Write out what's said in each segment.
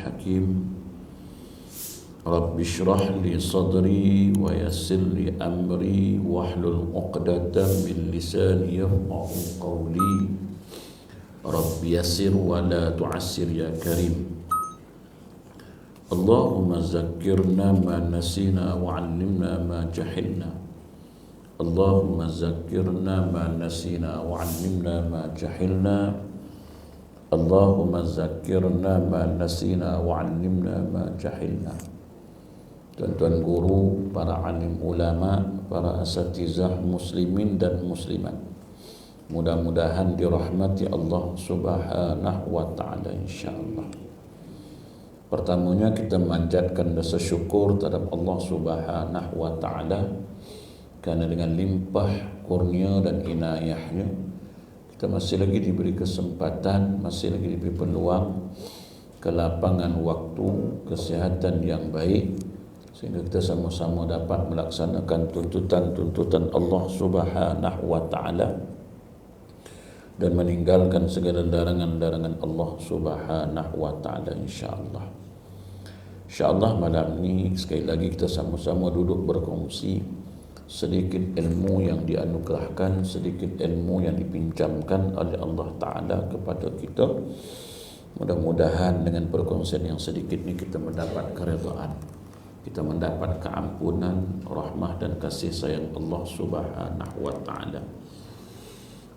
الحكيم رب اشرح لي صدري ويسر لي أمري واحلل عقدة من لساني يفقهوا قولي رب يسر ولا تعسر يا كريم اللهم ذكرنا ما نسينا وعلمنا ما جهلنا اللهم ذكرنا ما نسينا وعلمنا ما جهلنا اللهم ذكرنا ما نسينا وعلمنا ما جهلنا. Tuan-tuan guru, para alim ulama, para asatizah muslimin dan muslimat, mudah-mudahan dirahmati Allah subhanahu wa ta'ala insyaAllah. Pertamanya kita manjatkan rasa syukur terhadap Allah subhanahu wa ta'ala, kerana dengan limpah kurnia dan inayahnya kita masih lagi diberi kesempatan, masih lagi diberi peluang, kelapangan waktu, kesihatan yang baik, sehingga kita sama-sama dapat melaksanakan tuntutan-tuntutan Allah subhanahu wa ta'ala dan meninggalkan segala larangan-larangan Allah subhanahu wa ta'ala insyaAllah. InsyaAllah malam ini sekali lagi kita sama-sama duduk berkongsi sedikit ilmu yang dianugerahkan, sedikit ilmu yang dipinjamkan oleh Allah Ta'ala kepada kita. Mudah-mudahan dengan perkongsian yang sedikit ini kita mendapat keredaan, kita mendapat keampunan, rahmah dan kasih sayang Allah Subhanahu wa Ta'ala.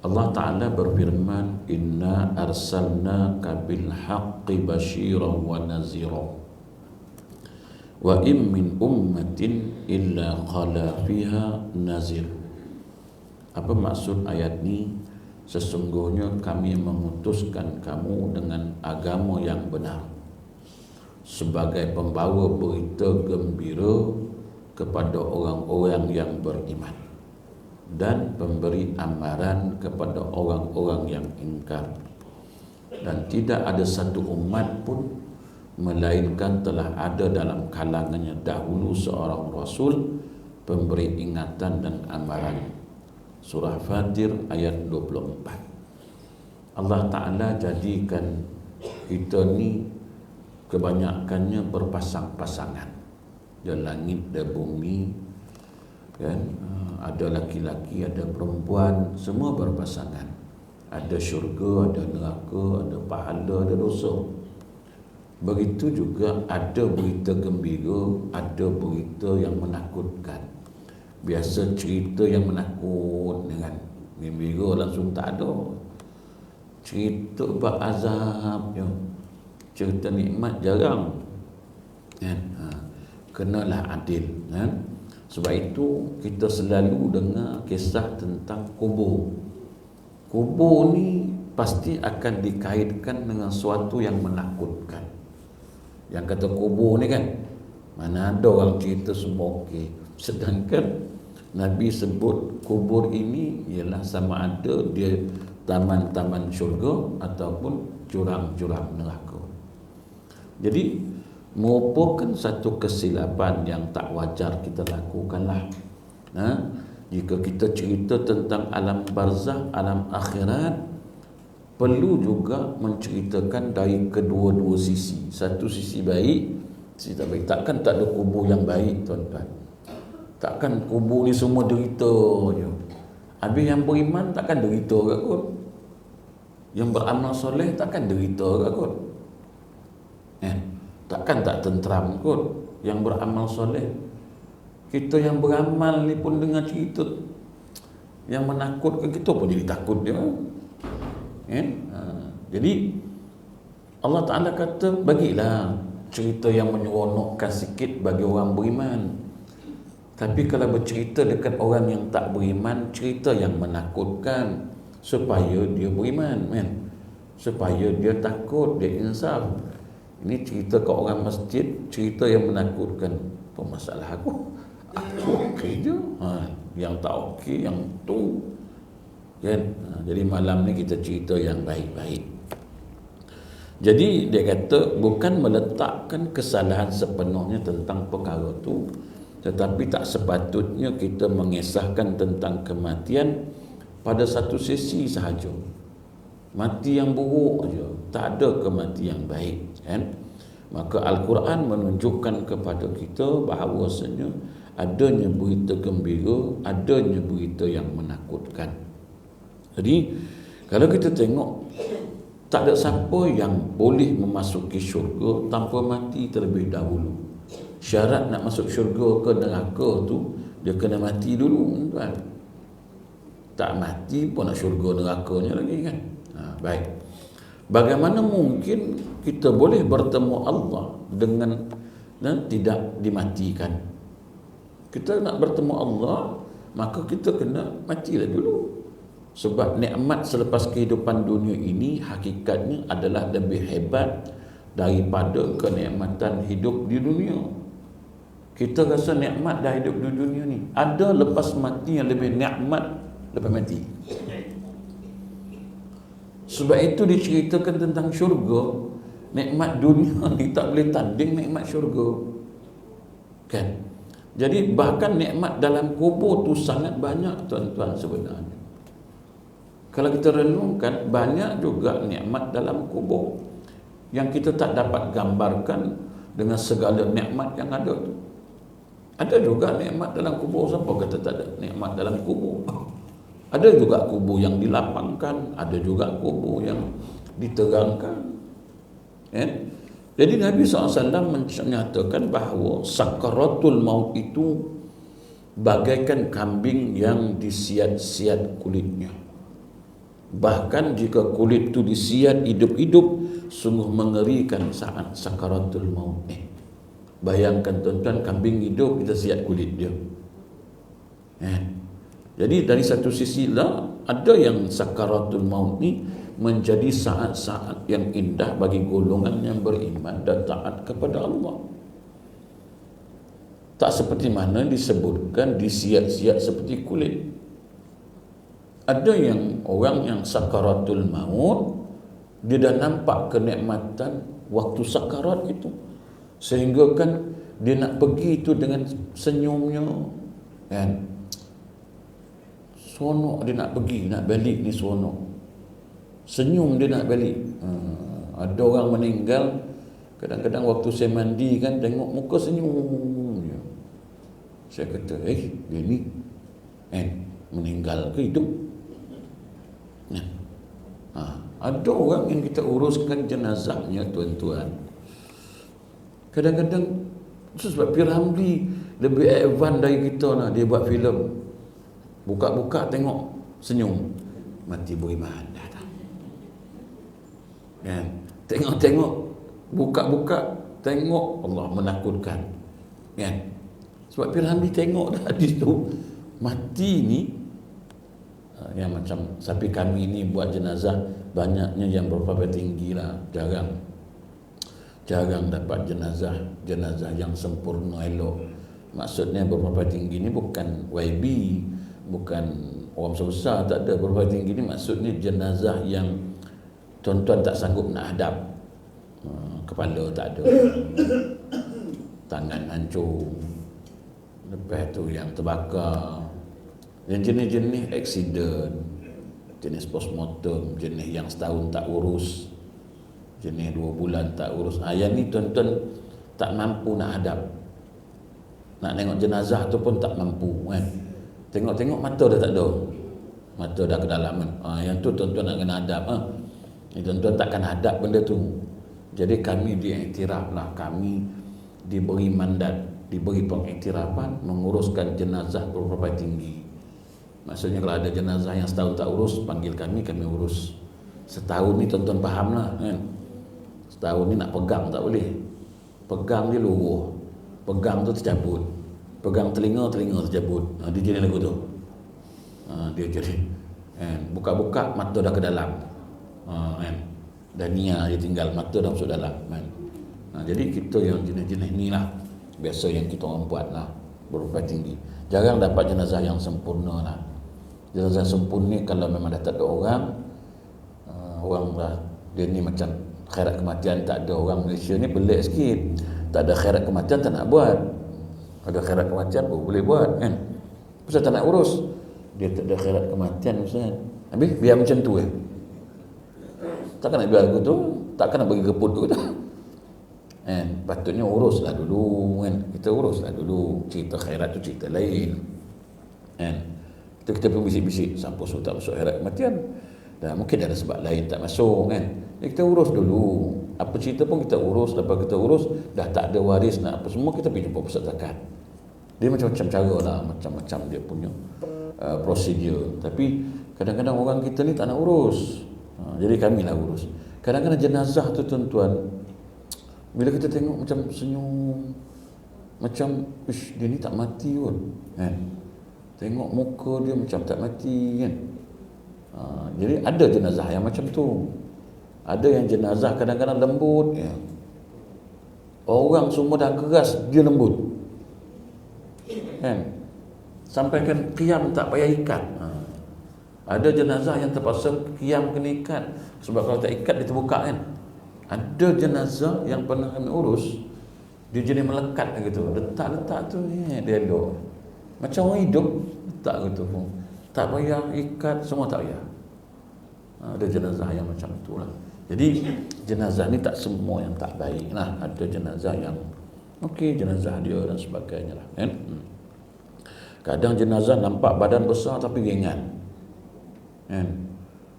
Allah Ta'ala berfirman, Inna arsalnaka bil haqqi basyiran wa nazira wa in min ummatin illa khala fiha nazir. Apa maksud ayat ini? Sesungguhnya kami mengutuskan kamu dengan agama yang benar sebagai pembawa berita gembira kepada orang-orang yang beriman dan pemberi amaran kepada orang-orang yang ingkar. Dan tidak ada satu umat pun melainkan telah ada dalam kalangannya dahulu seorang Rasul pemberi ingatan dan amaran. Surah Fatir ayat 24. Allah Ta'ala jadikan kita ni kebanyakannya berpasang-pasangan. Ada langit, ada bumi, kan? Ada laki-laki, ada perempuan, semua berpasangan. Ada syurga, ada neraka, ada pahala, ada dosa. Begitu juga ada berita gembira, ada berita yang menakutkan. Biasa cerita yang menakut dengan gembira langsung tak ada. Cerita berazab, ya. Cerita nikmat jarang, kan? Kenalah adil, kan? Sebab itu kita selalu dengar kisah tentang kubur. Kubur ni pasti akan dikaitkan dengan sesuatu yang menakutkan. Yang kata kubur ni kan, mana ada orang cerita semua okey. Sedangkan Nabi sebut kubur ini ialah sama ada dia taman-taman syurga ataupun jurang-jurang neraka. Jadi merupakan satu kesilapan yang tak wajar kita lakukanlah. Jika kita cerita tentang alam barzah, alam akhirat, perlu juga menceritakan dari kedua-dua sisi. Satu sisi baik, sisi tak baik. Takkan tak ada kubur yang baik, tuan-tuan. Takkan kubur ni semua derita je. Habis yang beriman takkan derita ke kot? Yang beramal soleh takkan derita ke kot? Takkan tak tenteram kot yang beramal soleh. Kita yang beramal ni pun dengar cerita yang menakutkan kita pun jadi takut dia. Jadi Allah Ta'ala kata bagilah cerita yang menyeronokkan sikit bagi orang beriman. Tapi kalau bercerita dekat orang yang tak beriman, cerita yang menakutkan supaya dia beriman, supaya dia takut, dia insaf. Ini cerita ke orang masjid, cerita yang menakutkan. Apa masalah aku? Aku okey je. Yang tak okey, yang tu, kan? Jadi malam ni kita cerita yang baik-baik. Jadi dia kata bukan meletakkan kesalahan sepenuhnya tentang perkara tu, tetapi tak sepatutnya kita mengisahkan tentang kematian pada satu sisi sahaja. Mati yang buruk aja, tak ada kematian yang baik, kan? Maka Al-Quran menunjukkan kepada kita bahawasanya adanya berita gembira, adanya berita yang menakutkan. Jadi kalau kita tengok, tak ada siapa yang boleh memasuki syurga tanpa mati terlebih dahulu. Syarat nak masuk syurga ke neraka tu, dia kena mati dulu, tuan. Tak mati pun nak syurga nerakanya lagi kan. Baik. Bagaimana mungkin kita boleh bertemu Allah dengan tidak dimatikan? Kita nak bertemu Allah, maka kita kena matilah dulu. Sebab nikmat selepas kehidupan dunia ini hakikatnya adalah lebih hebat daripada kenikmatan hidup di dunia. Kita rasa nikmat dah hidup di dunia ni. Ada lepas mati yang lebih nikmat lepas mati. Sebab itu diceritakan tentang syurga. Nikmat dunia ni tak boleh tanding nikmat syurga. Kan? Jadi bahkan nikmat dalam kubur tu sangat banyak, tuan-tuan, sebenarnya. Kalau kita renungkan, banyak juga nikmat dalam kubur yang kita tak dapat gambarkan dengan segala nikmat yang ada tu. Ada juga nikmat dalam kubur. Siapa kata tak ada nikmat dalam kubur? Ada juga kubur yang dilapangkan, ada juga kubur yang diterangkan. Jadi Nabi SAW menyatakan bahawa sakaratul maut itu bagaikan kambing yang disiat-siat kulitnya. Bahkan jika kulit itu disiat hidup-hidup, sungguh mengerikan saat sakaratul maut. Bayangkan tuan-tuan, kambing hidup, kita siat kulit dia. Jadi dari satu sisi lah, ada yang sakaratul maut ni menjadi saat-saat yang indah bagi golongan yang beriman dan taat kepada Allah. Tak seperti mana disebutkan disiat-siat seperti kulit. Ada yang orang yang sakaratul maut, dia dah nampak kenikmatan waktu sakarat itu, sehingga kan dia nak pergi itu dengan senyumnya, kan? Seronok dia nak pergi, nak balik ni seronok. Senyum dia nak balik. Ada orang meninggal, kadang-kadang waktu saya mandi kan, tengok muka senyum. Saya kata, dia ni meninggal ke hidup? Ada orang yang kita uruskan jenazahnya, tuan-tuan. Kadang-kadang, sebab P. Ramlee lebih advance dari kita lah, dia buat filem. Buka-buka tengok senyum, mati beriman dah tak? Kan? Tengok-tengok, buka-buka tengok, Allah menakutkan. Kan? Sebab P. Ramlee tengok dah di situ, mati ni yang macam sapi kami ni buat jenazah, banyaknya yang berapa tinggi lah, jarang dapat jenazah yang sempurna elok. Maksudnya berapa tinggi ni bukan YB, bukan orang besar, tak ada. Berapa tinggi ni maksudnya jenazah yang tuan-tuan tak sanggup nak hadap. Kepala tak ada, tangan hancur, lepas tu yang terbakar, yang jenis-jenis aksiden, jenis postmortem, jenis yang setahun tak urus, jenis 2 bulan tak urus. Yang ni tuan-tuan tak mampu nak hadap, nak tengok jenazah tu pun tak mampu, kan? Tengok-tengok mata dah tak ada, mata dah kedalaman. Yang tu tuan-tuan nak kena hadap. Tuan-tuan takkan hadap benda tu. Jadi kami diiktiraf lah, kami diberi mandat, diberi pengiktirafan menguruskan jenazah berapa tinggi. Maksudnya kalau ada jenazah yang setahun tak urus, panggil kami urus. Setahun ni tuan-tuan faham lah, kan? Setahun ni nak pegang tak boleh. Pegang dia luruh, pegang tu tercabut, pegang telinga tercabut. Dia jadi lagu tu. Dia jadi, buka-buka mata dah ke dalam, dan niat dia tinggal, mata dah masuk dalam, kan? Jadi kita yang jenis-jenis ni lah biasa yang kita orang buat lah, berupa tinggi. Jarang dapat jenazah yang sempurna lah. Jenazah sempurna kalau memang dah tak ada orang dah, dia ni macam khairat kematian tak ada. Orang Malaysia ni pelik sikit, tak ada khairat kematian tak nak buat. Ada khairat kematian pun boleh buat, kan? Ustaz tak nak urus, dia tak ada khairat kematian, Ustaz. Habis biar macam tu takkan nak biar aku tu, takkan nak bagi keput tu. Patutnya uruslah dulu kan. Kita uruslah dulu. Cerita khairat tu cerita lain. Kan? Kita pun bisik-bisik siapa suruh tak masuk akhirat kematian. Dan mungkin ada sebab lain tak masuk kan. Kita urus dulu. Apa cerita pun kita urus. Lepas kita urus dah tak ada waris nak apa semua, kita pergi jumpa pusat zakat. Dia macam-macam cara lah, macam-macam dia punya prosedur. Tapi kadang-kadang orang kita ni tak nak urus. Jadi kami lah urus. Kadang-kadang jenazah tu tuan-tuan, bila kita tengok macam senyum, macam dia ni tak mati pun kan. Tengok muka dia macam tak mati kan. Jadi ada jenazah yang macam tu. Ada yang jenazah kadang-kadang lembut ya. Orang semua dah keras, dia lembut kan. Sampai kan qiyam tak payah ikat. Ada jenazah yang terpaksa qiyam kena ikat, sebab kalau tak ikat dia terbuka kan. Ada jenazah yang pernah kami urus, dia jenis melekat gitu. Letak-letak tu dia elok. Macam orang hidup, letak gitu pun. Tak payah ikat, semua tak payah. Ada jenazah yang macam itulah. Jadi jenazah ni tak semua yang tak baik lah. Ada jenazah yang okey, jenazah dia dan sebagainya lah kan. Kadang jenazah nampak badan besar tapi ringan kan.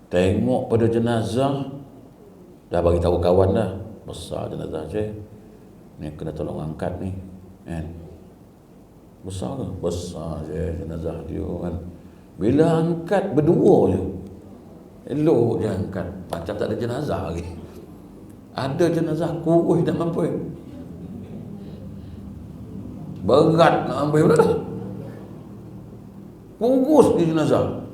Tengok pada jenazah, dah bagi tahu kawan dah, besar jenazah je ni, kena tolong angkat ni kan. Besar ke? Besar je jenazah dia kan. Bila angkat berdua je, elok je angkat, macam tak ada jenazah lagi. Ada jenazah kurus tak mampu, berat nak ambil pula dah, kurus di jenazah.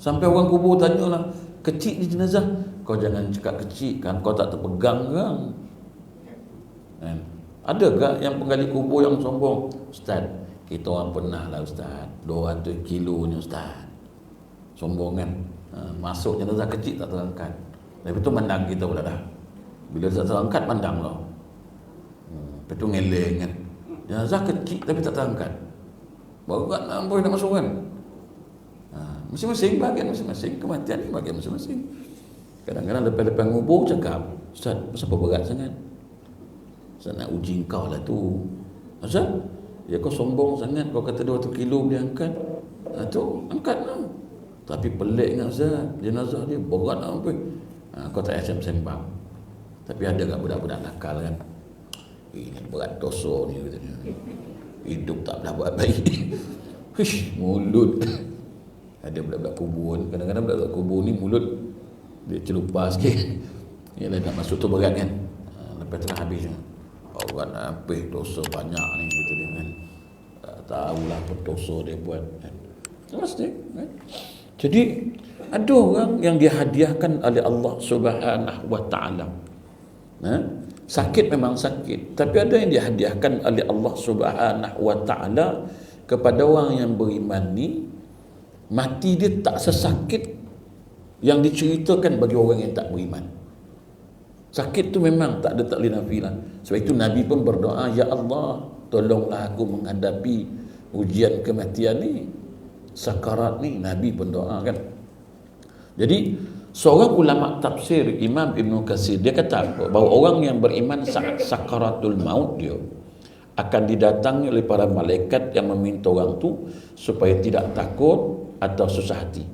Sampai orang kubur tanyalah, kecil di jenazah. Kau jangan cakap kecil kan, kau tak terpegang kan. Ada tak yang penggali kubur yang sombong? Ustaz, kita orang pernah lah Ustaz, 200 kilo ni Ustaz. Sombong kan. Masuk jenazah kecil tak terangkat. Lepas tu mandang kita pula dah. Bila tak terangkat mandang lah. Lepas tu ngeleng kan. Jenazah kecil tapi tak terangkat. Berat nak boleh nak masuk kan. Masing-masing bahagian masing-masing, kematian ni bahagian masing-masing. Kadang-kadang lepas-lepas ngubur cakap, Ustaz, kenapa berat sangat? Ustaz nak uji kau lah tu. Ustaz, ya kau sombong sangat, kau kata 200 kilo boleh angkat. Tu angkat lah. Tapi pelik kan Ustaz, jenazah dia berat lah apa. Kau tak payah sembang. Tapi ada kat budak-budak nakal kan, ini berat dosa ni katanya. Hidup tak pernah buat baik. Hish, mulut. Ada budak-budak kubur, kadang-kadang budak-budak kubur ni mulut dia celupar sikit. Yalah nak masuk tu berat kan. Lepas tu dah habis. Orang apa dosa banyak ni gitu dia kan. Tak tahulah apa dosa dia buat kan. Mesti kan. Jadi ada orang yang dihadiahkan oleh Allah Subhanahu wa taala. Sakit memang sakit, tapi ada yang dihadiahkan oleh Allah Subhanahu wa taala kepada orang yang beriman ni, mati dia tak sesakit yang diceritakan bagi orang yang tak beriman. Sakit tu memang tak ada taklif nafi lah. Sebab itu Nabi pun berdoa, Ya Allah, tolonglah aku menghadapi ujian kematian ni, sakarat ni. Nabi pun doa kan. Jadi seorang ulama tafsir, Imam Ibn Katsir, dia kata apa? Bahawa orang yang beriman saat sakaratul maut dia akan didatangi oleh para malaikat yang meminta orang tu supaya tidak takut atau susah hati.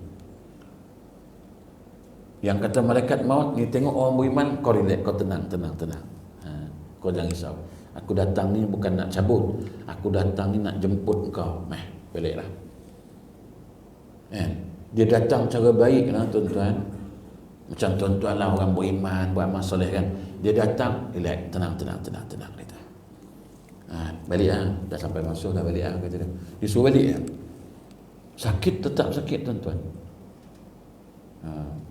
Yang kata malaikat maut ni, tengok orang beriman, kau relax, kau tenang. Kau jangan risau. Aku datang ni bukan nak cabut, aku datang ni nak jemput kau. Beliklah. Dia datang cara baik lah tuan-tuan. Macam tuan-tuan lah orang beriman, buat amal soleh kan. Dia datang, relax, tenang. Kata. Balik lah, dah sampai masuk dah balik lah, kata dia. Dia suruh balik lah. Sakit tetap sakit tuan-tuan.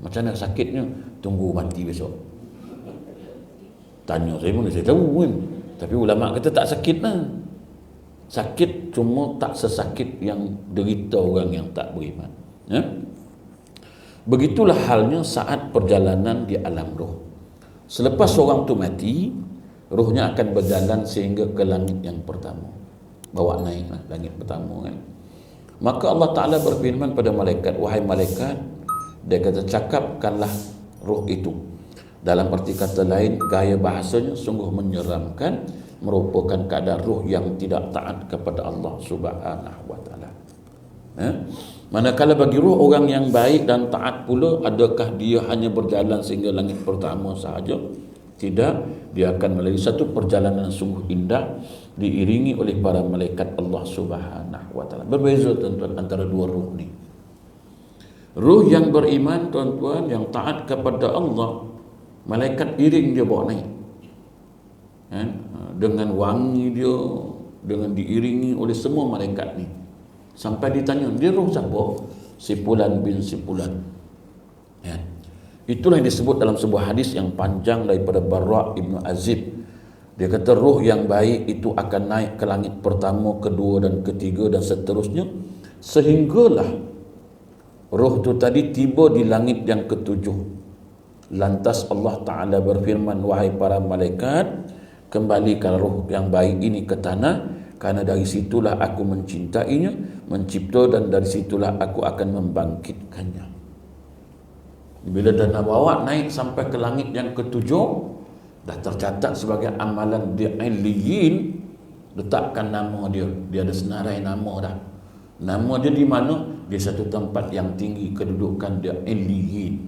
Macam mana sakitnya? Tunggu mati besok. Tanya saya pun, saya tahu kan. Tapi ulama kata tak sakit lah. Sakit cuma tak sesakit yang derita orang yang tak beriman. Begitulah halnya saat perjalanan di alam roh. Selepas orang tu mati, rohnya akan berjalan sehingga ke langit yang pertama. Bawa naik lah, langit pertama kan. Maka Allah Ta'ala berfirman pada malaikat, wahai malaikat, dia kata, cakapkanlah roh itu Dalam arti kata lain, gaya bahasanya sungguh menyeramkan, merupakan keadaan ruh yang tidak taat kepada Allah Subhanahu wa taala. Manakala bagi ruh orang yang baik dan taat pula, adakah dia hanya berjalan sehingga langit pertama sahaja? Tidak, dia akan melalui satu perjalanan sungguh indah, diiringi oleh para malaikat Allah Subhanahu wa taala. Berbeza tuan-tuan antara dua ruh ni. Ruh yang beriman tuan-tuan, yang taat kepada Allah, malaikat iring dia bawa naik. Dengan wangi dia, dengan diiringi oleh semua malaikat ni. Sampai ditanya, dia ruh siapa? Si Fulan bin si Fulan. Itulah yang disebut dalam sebuah hadis yang panjang daripada Barra' ibn Azib. Dia kata ruh yang baik itu akan naik ke langit pertama, kedua dan ketiga dan seterusnya, sehinggalah ruh itu tadi tiba di langit yang ketujuh. Lantas Allah Ta'ala berfirman, wahai para malaikat, kembalikan ruh yang baik ini ke tanah, karena dari situlah aku mencintainya, mencipta, dan dari situlah aku akan membangkitkannya. Bila dah nak bawa naik sampai ke langit yang ketujuh, dah tercatat sebagai amalan di Illiyin, letakkan nama dia. Dia ada senarai nama dah. Nama dia di mana? Di satu tempat yang tinggi, kedudukan dia Illiyin,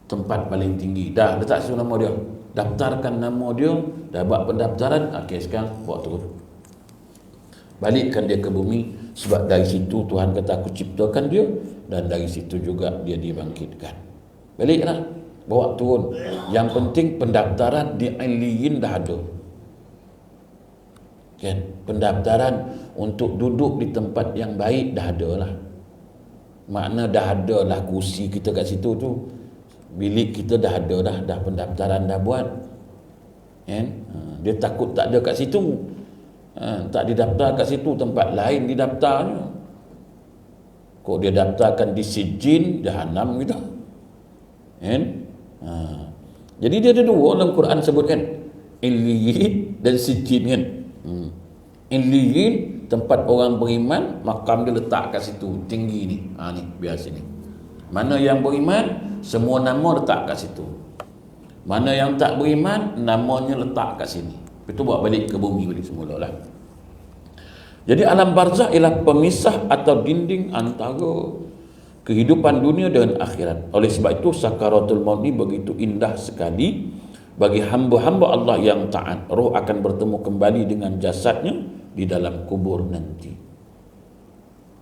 tempat paling tinggi. Dah letak situ nama dia, daftarkan nama dia, dah buat pendaftaran. Okey, sekarang bawa turun, balikkan dia ke bumi. Sebab dari situ Tuhan kata aku ciptakan dia, dan dari situ juga dia dibangkitkan. Baliklah, bawa turun. Yang penting pendaftaran di Illiyin dah ada. Kan? Pendaftaran untuk duduk di tempat yang baik dah ada lah. Makna dah ada lah kursi kita kat situ tu. Bilik kita dah ada dah pendaftaran dah buat. Kan? Dia takut tak ada kat situ. Tak didaftar kat situ, tempat lain didaftarnya. Kok dia daftarkan di Sijin, Jahannam gitu. Kan? Jadi dia ada dua dalam Quran sebutkan, Illiyin dan Sijin kan. Illiyin tempat orang beriman, makam dia letak kat situ, tinggi ni. Ni biar sini. Mana yang beriman, semua nama letak kat situ. Mana yang tak beriman, namanya letak kat sini. Itu bawa balik ke bumi balik semula lah. Jadi alam barzakh ialah pemisah atau dinding antara kehidupan dunia dan akhirat. Oleh sebab itu sakaratul maut ni begitu indah sekali bagi hamba-hamba Allah yang taat. Roh akan bertemu kembali dengan jasadnya di dalam kubur nanti.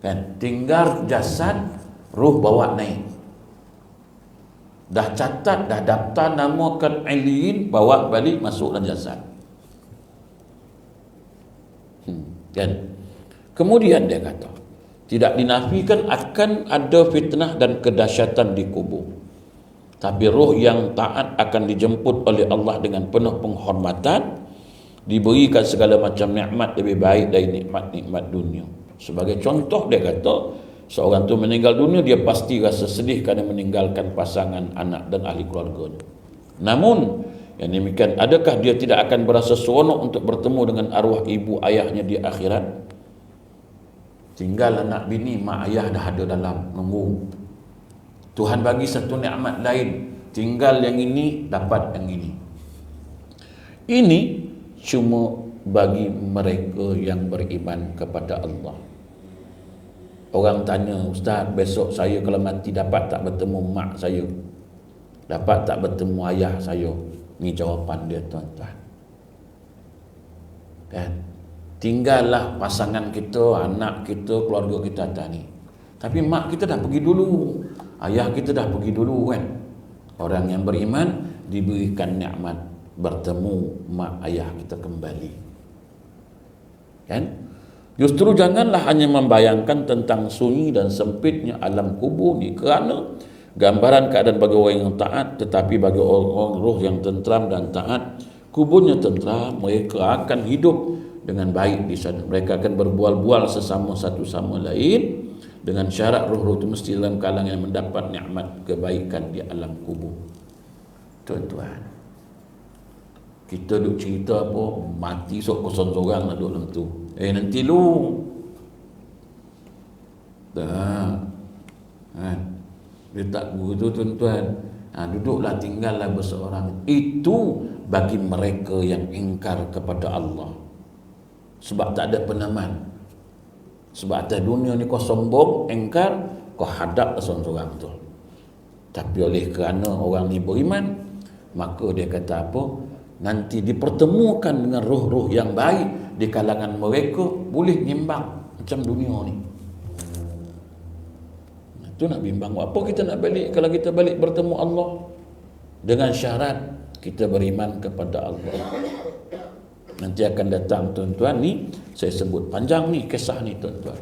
Kan? Tinggal jasad, roh bawa naik. Dah catat, dah daftar nama kan Illiyin, bawa balik masuk dalam jasad. Kan? Kemudian dia kata, tidak dinafikan akan ada fitnah dan kedahsyatan di kubur. Tapi roh yang taat akan dijemput oleh Allah dengan penuh penghormatan, diberikan segala macam nikmat lebih baik dari nikmat-nikmat dunia. Sebagai contoh dia kata, seorang tu meninggal dunia, dia pasti rasa sedih kerana meninggalkan pasangan, anak dan ahli keluarganya. Namun yang demikian, adakah dia tidak akan berasa seronok untuk bertemu dengan arwah ibu ayahnya di akhirat? Tinggal anak bini, mak ayah dah ada dalam nunggu. Tuhan bagi satu nikmat lain, tinggal yang ini dapat yang ini. Ini cuma bagi mereka yang beriman kepada Allah. Orang tanya, Ustaz, besok saya kalau mati dapat tak bertemu mak saya? Dapat tak bertemu ayah saya? Ini jawapan dia tuan-tuan. Kan? Tinggallah pasangan kita, anak kita, keluarga kita tadi. Tapi mak kita dah pergi dulu, ayah kita dah pergi dulu kan. Orang yang beriman diberikan nikmat bertemu mak ayah kita kembali. Kan? Justru janganlah hanya membayangkan tentang sunyi dan sempitnya alam kubur ni, kerana gambaran keadaan bagi orang yang taat, tetapi bagi orang roh yang tentram dan taat, kuburnya tentram, mereka akan hidup dengan baik di sana. Mereka akan berbual-bual sesama satu sama lain dengan syarat roh-roh itu mesti dalam kalangan yang mendapat nikmat kebaikan di alam kubur. Tuan-tuan, kita duk cerita apa, mati sok kosong seorang nak duduk dalam tu. Nanti lu dah dia tak begitu tuan-tuan. Duduklah, tinggallah berseorang. Itu bagi mereka yang ingkar kepada Allah. Sebab tak ada penaman. Sebab atas dunia ni kau sombong, ingkar, kau hadap seorang-seorang tu. Tapi oleh kerana orang ni beriman, maka dia kata apa? Nanti dipertemukan dengan roh-roh yang baik di kalangan mereka, boleh nimbang macam dunia ni. Itu nak bimbang. Apa kita nak balik kalau kita balik bertemu Allah? Dengan syarat kita beriman kepada Allah. Nanti akan datang tuan-tuan ni, saya sebut panjang ni kisah ni tuan-tuan.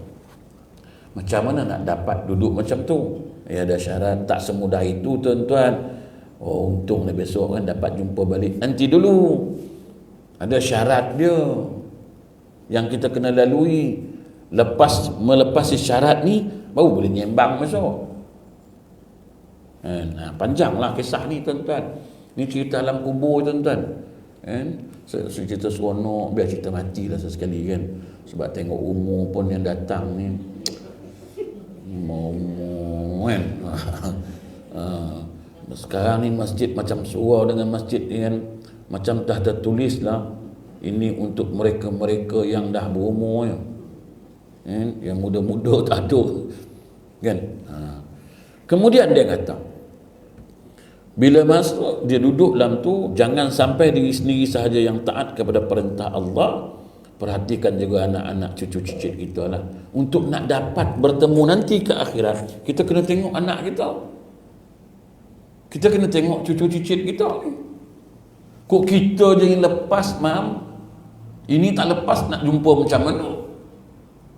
Macam mana nak dapat duduk macam tu? Ada syarat, tak semudah itu tuan-tuan. Untung lah besok kan dapat jumpa balik. Nanti dulu. Ada syarat dia yang kita kena lalui. Melepasi syarat ni baru boleh nyembang besok. Panjanglah kisah ni tuan-tuan. Ni cerita alam kubur tuan-tuan. Cerita seronok, biar cerita mati lah sesekali kan. Sebab tengok umur pun yang datang ni umur kan. Sekarang ni masjid macam surau dengan masjid ni kan, macam dah tertulis lah, ini untuk mereka-mereka yang dah berumur ya. Yang muda-muda tak ada kan. Kemudian dia kata, bila masuk dia duduk dalam tu, jangan sampai diri sendiri sahaja yang taat kepada perintah Allah, perhatikan juga anak-anak cucu-cicit kita lah. Untuk nak dapat bertemu nanti ke akhirat, kita kena tengok anak kita. Kita kena tengok cucu-cicit kita ni. Kok kita je yang lepas, mam? Ini tak lepas nak jumpa macam mana?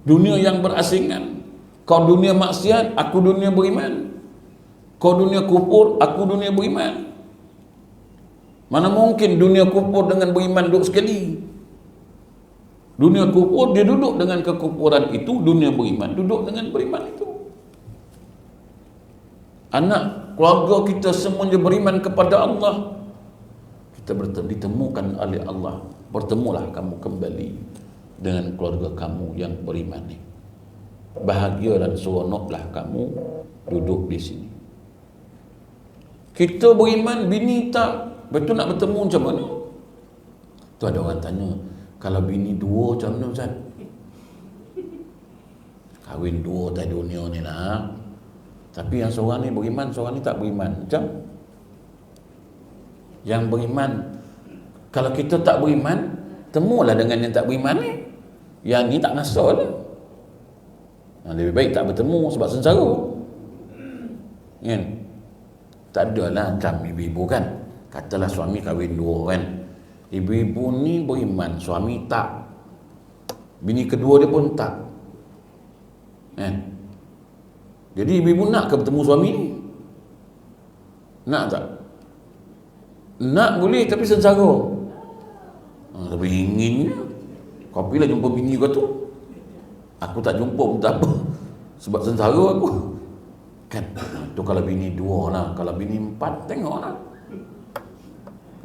Dunia yang berasingan. Kau dunia maksiat, aku dunia beriman. Kau dunia kufur, aku dunia beriman. Mana mungkin dunia kufur dengan beriman duduk sekali? Dunia kufur, dia duduk dengan kekufuran itu. Dunia beriman, duduk dengan beriman itu. Anak keluarga kita semuanya beriman kepada Allah, kita ditemukan oleh Allah. Bertemulah kamu kembali dengan keluarga kamu yang beriman ni. Bahagia dan seronoklah kamu duduk di sini. Kita beriman, bini tak, betul nak bertemu macam mana? Tu ada orang tanya, kalau bini dua macam mana Ustaz? Kahwin dua tak dunia ni lah. Tapi yang seorang ni beriman, seorang ni tak beriman. Macam yang beriman, kalau kita tak beriman, temulah dengan yang tak beriman ni. Yang ni tak nasal lah. Lebih baik tak bertemu sebab sengsara kan? Tak adalah macam ibu-ibu kan, katalah suami kahwin dua kan, ibu-ibu ni beriman, suami tak, bini kedua dia pun tak kan? Jadi ibu-ibu nak ke bertemu suami ni? Nak tak? Nak boleh, tapi sengsara. Lebih inginnya kau pergilah jumpa bini kau tu, aku tak jumpa pun tak apa, sebab sengsara aku kan. Tu kalau bini dua lah. Kalau bini empat, tengok lah.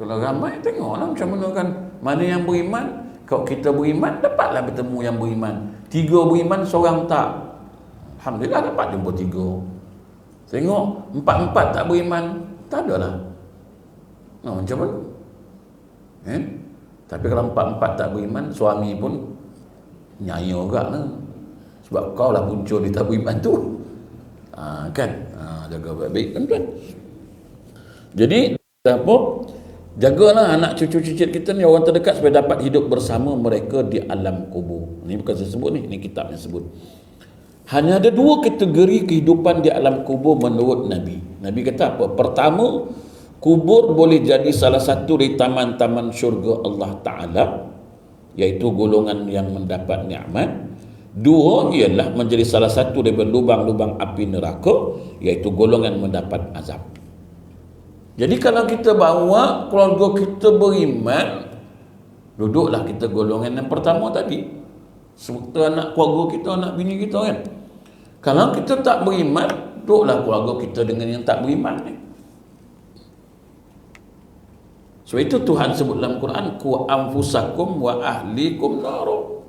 Kalau ramai, tengok lah macam mana kan. Mana yang beriman, kalau kita beriman, dapatlah bertemu yang beriman. Tiga beriman, seorang tak, alhamdulillah dapat jumpa tiga. Tengok empat-empat tak beriman, tak adalah. Macam mana? Tapi kalau empat-empat tak beriman, suami pun nyaya juga lah. Sebab kau lah punca dia tak beriman tu. Kan? Jaga baik-baik kan? Jadi apa? Jagalah anak cucu-cicit kita ni, orang terdekat, supaya dapat hidup bersama mereka di alam kubur. Ini bukan saya sebut ni, ini kitab yang sebut. Hanya ada dua kategori kehidupan di alam kubur menurut Nabi. Nabi kata apa? Pertama, kubur boleh jadi salah satu dari taman-taman syurga Allah Ta'ala, iaitu golongan yang mendapat nikmat. Dua, ialah menjadi salah satu dari lubang-lubang api neraka, iaitu golongan mendapat azab. Jadi kalau kita bawa keluarga kita beriman, duduklah kita golongan yang pertama tadi, serta anak keluarga kita, anak bini kita kan. Kalau kita tak beriman, duduklah keluarga kita dengan yang tak beriman ni. Sebab itu Tuhan sebut dalam Quran, ku anfusakum wa ahlikum naro.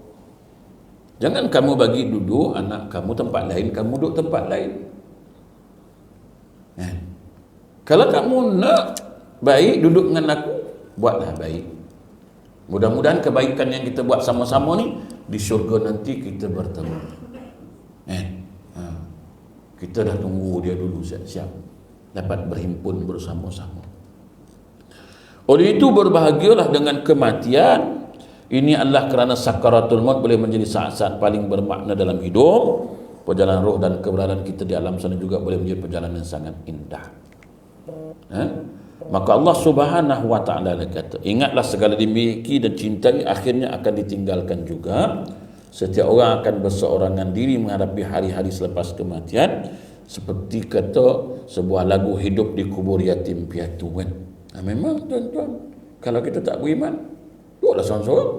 Jangan kamu bagi duduk anak kamu tempat lain, kamu duduk tempat lain. Kalau kamu nak baik duduk dengan aku, buatlah baik. Mudah-mudahan kebaikan yang kita buat sama-sama ni di syurga nanti kita bertemu. Kita dah tunggu dia dulu siap-siap dapat berhimpun bersama-sama. Oleh itu berbahagialah dengan kematian. Ini adalah kerana sakaratul maut boleh menjadi saat-saat paling bermakna dalam hidup. Perjalanan roh dan keberadaan kita di alam sana juga boleh menjadi perjalanan yang sangat indah. Maka Allah Subhanahu wa ta'ala kata, ingatlah segala dimiliki dan cintai akhirnya akan ditinggalkan juga. Setiap orang akan berseorangan diri menghadapi hari-hari selepas kematian, seperti kata sebuah lagu, hidup di kubur yatim piatu kan. Memang tuan-tuan, kalau kita tak beriman, duduklah seorang-seorang.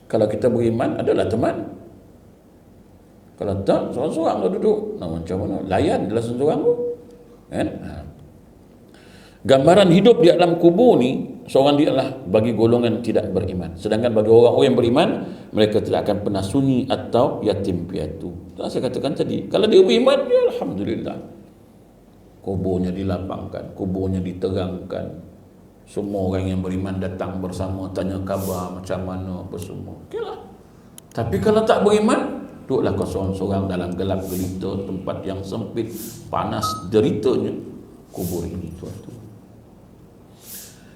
Kalau kita beriman, adalah teman. Kalau tak, seorang-seorang lah duduk. Macam mana? Layan adalah seorang-seorang tu kan? Gambaran hidup di alam kubur ni, seorang dia adalah bagi golongan tidak beriman. Sedangkan bagi orang-orang yang beriman, mereka tidak akan pernah sunyi atau yatim piatu. Saya katakan tadi, kalau dia beriman, ya alhamdulillah. Kuburnya dilapangkan, kuburnya diterangkan. Semua orang yang beriman datang bersama, tanya khabar macam mana apa semua. Okeylah. Tapi kalau tak beriman, duduklah kau seorang-seorang dalam gelap gelita, tempat yang sempit, panas, deritanya kubur ini, tuan-tuan.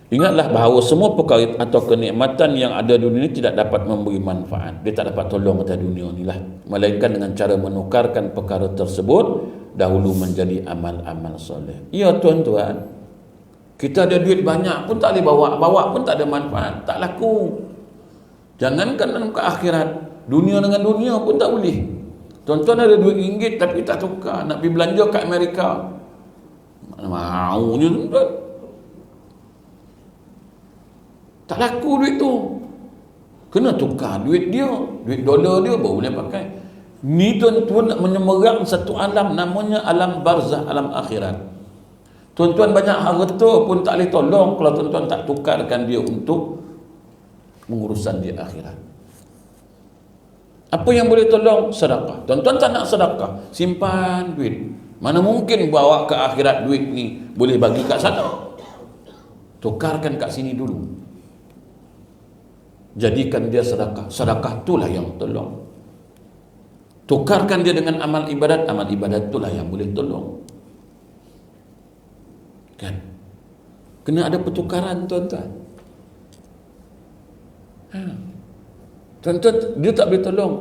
Ingatlah bahawa semua perkara atau kenikmatan yang ada di dunia ini tidak dapat memberi manfaat. Dia tak dapat tolong atas dunia ni lah. Melainkan dengan cara menukarkan perkara tersebut dahulu menjadi amal-amal soleh. Ya tuan-tuan, kita ada duit banyak pun tak boleh bawa pun tak ada manfaat, tak laku. Jangankan dalam ke akhirat, dunia dengan dunia pun tak boleh. Tuan-tuan ada duit ringgit tapi tak tukar, nak pergi belanja kat Amerika, mau je tuan-tuan. Tak laku duit tu. Kena tukar duit dia, duit dolar dia baru boleh pakai. Ni tuan-tuan nak menyemerang satu alam, namanya alam barzah, alam akhirat. Tuan-tuan banyak harta pun tak boleh tolong kalau tuan-tuan tak tukarkan dia untuk mengurusan di akhirat. Apa yang boleh tolong? Sedekah. Tuan-tuan tak nak sedekah, simpan duit. Mana mungkin bawa ke akhirat duit ni boleh bagi kat sana. Tukarkan kat sini dulu. Jadikan dia sedekah. Sedekah itulah yang tolong. Tukarkan dia dengan amal ibadat itulah yang boleh tolong. Kan? Kena ada pertukaran tuan-tuan. Tuan-tuan, dia tak boleh tolong.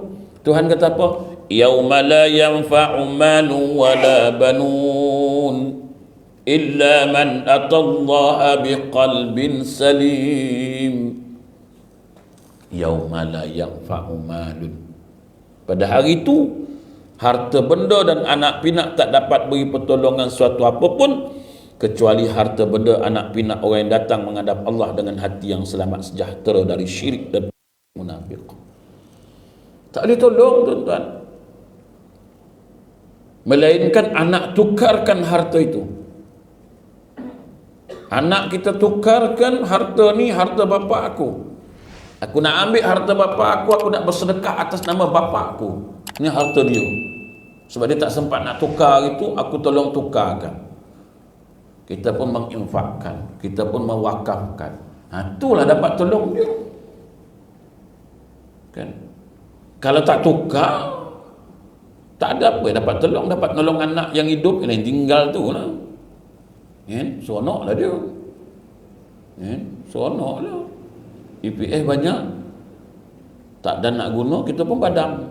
Tuhan kata apa? Yauma la yanfa'u malun wala banun illa man atallaha biqalbin salim. Yauma la yanfa'u malun. Pada hari itu, harta benda dan anak pinak tak dapat beri pertolongan suatu apapun kecuali harta benda anak pinak orang yang datang menghadap Allah dengan hati yang selamat sejahtera dari syirik dan munafik. Tak boleh tolong tuan-tuan. Melainkan anak tukarkan harta itu. Anak kita tukarkan harta ni, harta bapa aku. Aku nak ambil harta bapa aku nak bersedekah atas nama bapa aku. Ini harta dia. Sebab dia tak sempat nak tukar itu, aku tolong tukarkan. Kita pun menginfakkan, kita pun mewakafkan. Itulah dapat tolong dia. Kan? Kalau tak tukar, tak ada apa yang dapat tolong. Dapat nolong anak yang hidup, yang tinggal tu lah. Seronok lah dia. Seronok lah. EPF banyak, tak ada nak guna, kita pun padam.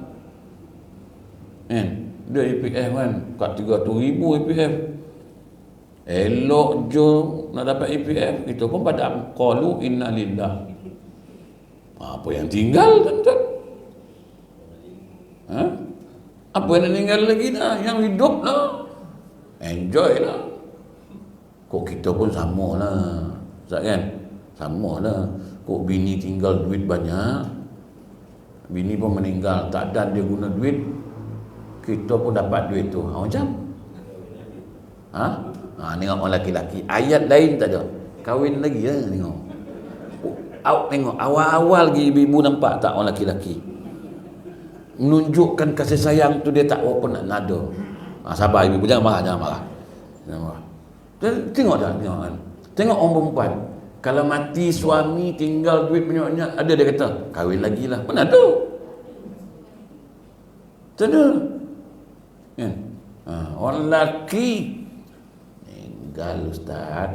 Dia EPF kan, kat 300,000 EPF. Elok je nak dapat EPF, kita pun padam. Qalu inna lillah. Apa yang tinggal tuan-tuan? Apa yang tinggal lagi dah? Yang hidup lah, enjoy lah. Kok kita pun sama lah, Ustaz kan? Sama lah. Kok bini tinggal duit banyak, bini pun meninggal, tak ada dia guna duit, kita pun dapat duit tu. Macam? Tengok orang lelaki-lelaki. Ayat lain tak ada. Kahwin lagi lah tengok. Tengok awal-awal lagi ibu nampak tak orang lelaki-lelaki menunjukkan kasih sayang tu, dia tak apa nak nada. Sabar ibu, jangan marah, jangan marah. Tengok tak? Tengok kan? Tengok orang perempuan. Kalau mati suami, tinggal duit banyak-banyak, ada dia kata, kahwin lagi lah. Mana tu? Tak ada. Kan? Orang lelaki, tinggal Ustaz.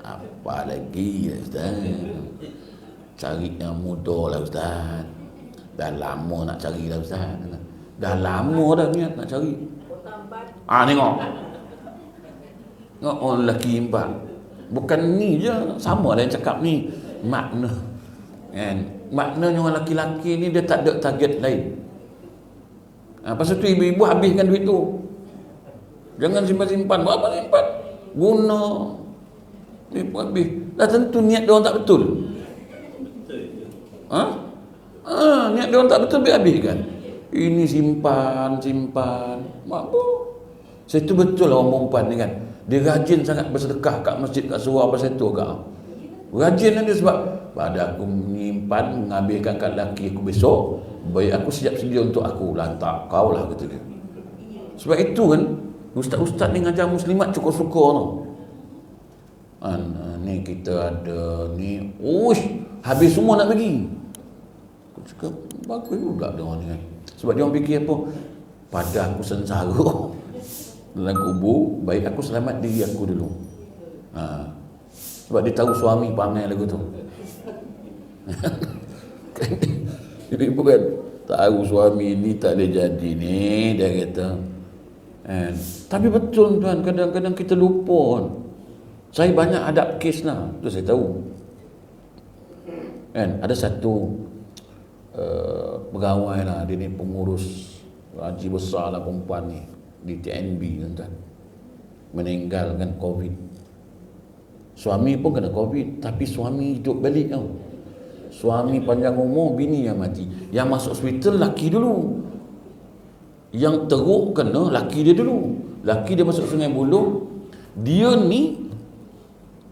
Apa lagi Ustaz? Cari yang muda lah Ustaz. Dah lama nak cari lah Ustaz. Dah lama dah niat nak cari. Tengok. Tengok orang lelaki impan. Bukan ni je, sama lah yang cakap ni. Makna. Kan? Maknanya orang lelaki-lelaki ni dia tak ada target lain. Pasal tu ibu-ibu habiskan duit tu. Jangan simpan-simpan. Buat apa simpan? Guna. Ni pun habis. Dah tentu niat dia orang tak betul. Niat dia orang tak betul, habis kan. Ini simpan. Apa? Saya tu betul lah orang perempuan ni kan. Dia rajin sangat bersedekah kat masjid, kat surau pasal tu kak. Rajin dia sebab pada aku menyimpan, mengambilkan kat lelaki aku besok, baik aku siap sedia untuk aku. Lantak kau lah kata dia. Sebab itu kan, ustaz-ustaz ni ngajar muslimat cukup suka tau. Ni kita ada ni, habis semua nak bagi. Aku cakap, bagus juga dia orang ni kan. Sebab dia orang fikir apa? Pada aku sengsara dalam kubur, baik aku selamat diri aku dulu. Sebab dia tahu suami pangai lagu tu. Jadi bukan tahu suami ni tak boleh jadi ni, dia kata. Tapi betul tuan, kadang-kadang kita lupa. Saya banyak hadap kes lah, tu saya tahu. Ada satu pegawai lah, dia ni pengurus haji besar lah perempuan ni di TNB tuan. Meninggal kan COVID. Suami pun kena COVID, tapi suami hidup balik tau. Suami panjang umur, bini yang mati. Yang masuk hospital laki dulu. Yang teruk kena laki dia dulu. Laki dia masuk Sungai Buloh, dia ni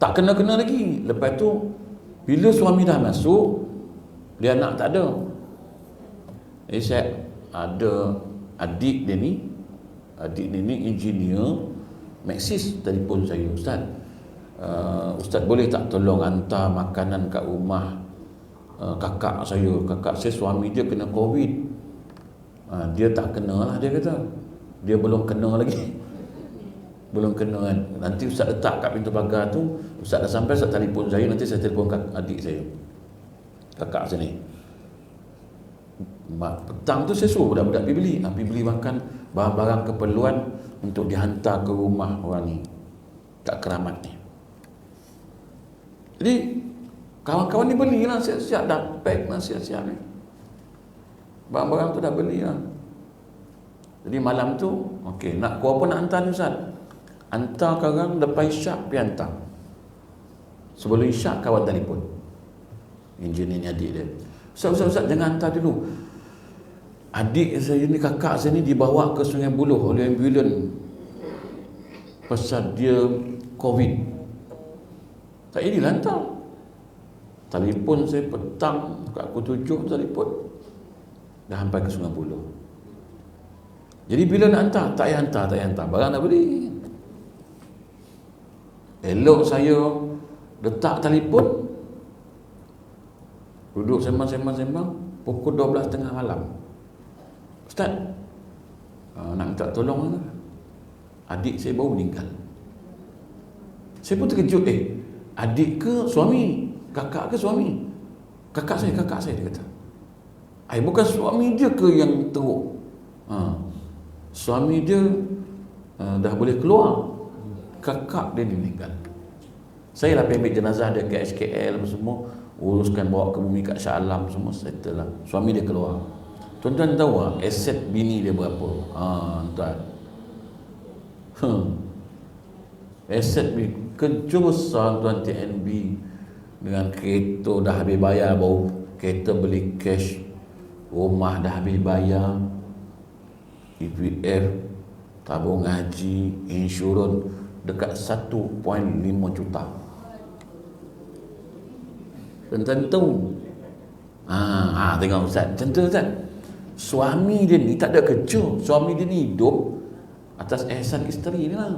tak kena-kena lagi. Lepas tu bila suami dah masuk, dia anak tak ada. Saya ada adik dia ni engineer Maxis, telefon saya, Ustaz, Ustaz boleh tak tolong hantar makanan kat rumah kakak saya suami dia kena COVID. Dia tak kena lah, dia kata. Dia belum kena lagi. Belum kena kan. Nanti Ustaz letak kat pintu pagar tu, Ustaz dah sampai, Ustaz telefon saya, nanti saya telefon adik saya, kakak sini. Petang tu saya suruh budak-budak pergi beli makan barang-barang keperluan untuk dihantar ke rumah orang ni, kat keramat ni. Jadi kawan-kawan ni belilah siap-siap, dah pack lah siap-siap ni. Barang-barang tu dah beli lah. Jadi malam tu, okey, nak kau apa nak hantar ni Ustaz? Hantar sekarang, lepas isyak pergi hantar. Sebelum isyak kawan telefon, engineer ni adik dia, Ustaz jangan hantar dulu. Adik saya ni, kakak saya ni dibawa ke Sungai Buloh oleh ambulan pasal dia COVID. Tak jadilah hantar. Telefon saya petang, kat pukul 7 telefon, dah sampai ke Sungai Buloh. Jadi bila nak hantar, tak payah hantar, barang nak beli. Elok saya letak telefon, duduk sembang, pukul 12.30 malam. Ustaz, nak minta tolong lah. Adik saya baru meninggal. Saya pun terkejut, adik ke suami? Kakak ke suami? Kakak saya dia kata. Bukan suami dia ke yang teruk? Suami dia dah boleh keluar, kakak dia meninggal. Saya lah ambil jenazah dia ke HKL semua, uruskan bawa ke bumi kat Shah Alam semua, settle lah. Suami dia keluar. Tuan-tuan tahu tak aset bini dia berapa? Tuan, aset bini kerja besar tuan TNB, dengan kereta dah habis bayar, baru kereta beli cash, rumah dah habis bayar, EPF, tabung haji, insurans dekat 1.5 juta. Tuan-tuan tahu? Tengok Ustaz, macam tu Ustaz. Suami dia ni tak ada kerja, suami dia ni hidup atas ihsan isteri ni lah.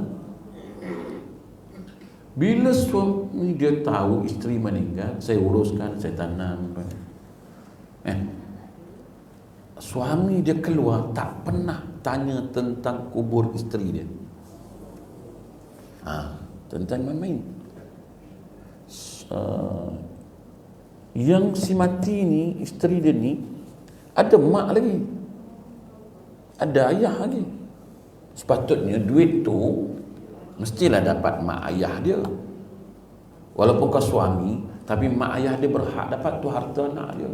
Bila suami dia tahu isteri meninggal, saya uruskan, saya tanam. Suami dia keluar tak pernah tanya tentang kubur isteri dia. Tentang main-main. Yang si mati ni, isteri dia ni, ada mak lagi, ada ayah lagi. Sepatutnya duit tu mestilah dapat mak ayah dia. Walaupun kau suami, tapi mak ayah dia berhak dapat tu harta anak dia.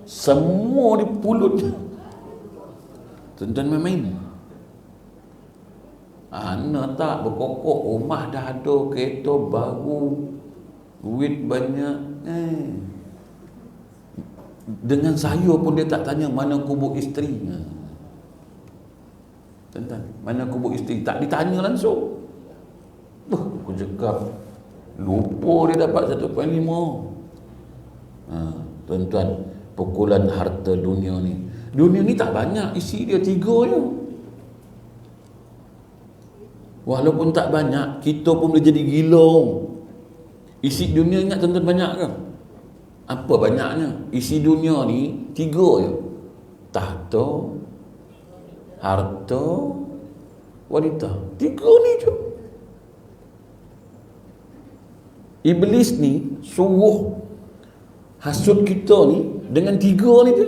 Semua dipulut. Tuan-tuan main-main. Anak tak berkokok, rumah dah ada, kereta baru, duit banyak. Dengan saya pun dia tak tanya mana kubur isteri. Tuan-tuan, mana kubur isteri? Tak ditanya langsung. Aku cakap, lupa dia dapat 1.5. Tuan-tuan, pukulan harta dunia ni. Dunia ni tak banyak, isi dia 3 je. Walaupun tak banyak, kita pun boleh jadi gila. Isi dunia ingat tuan-tuan banyak ke? Apa banyaknya? Isi dunia ni 3 je. Tahta, harta, wanita. 3 ni je. Iblis ni suruh hasut kita ni dengan 3 ni je.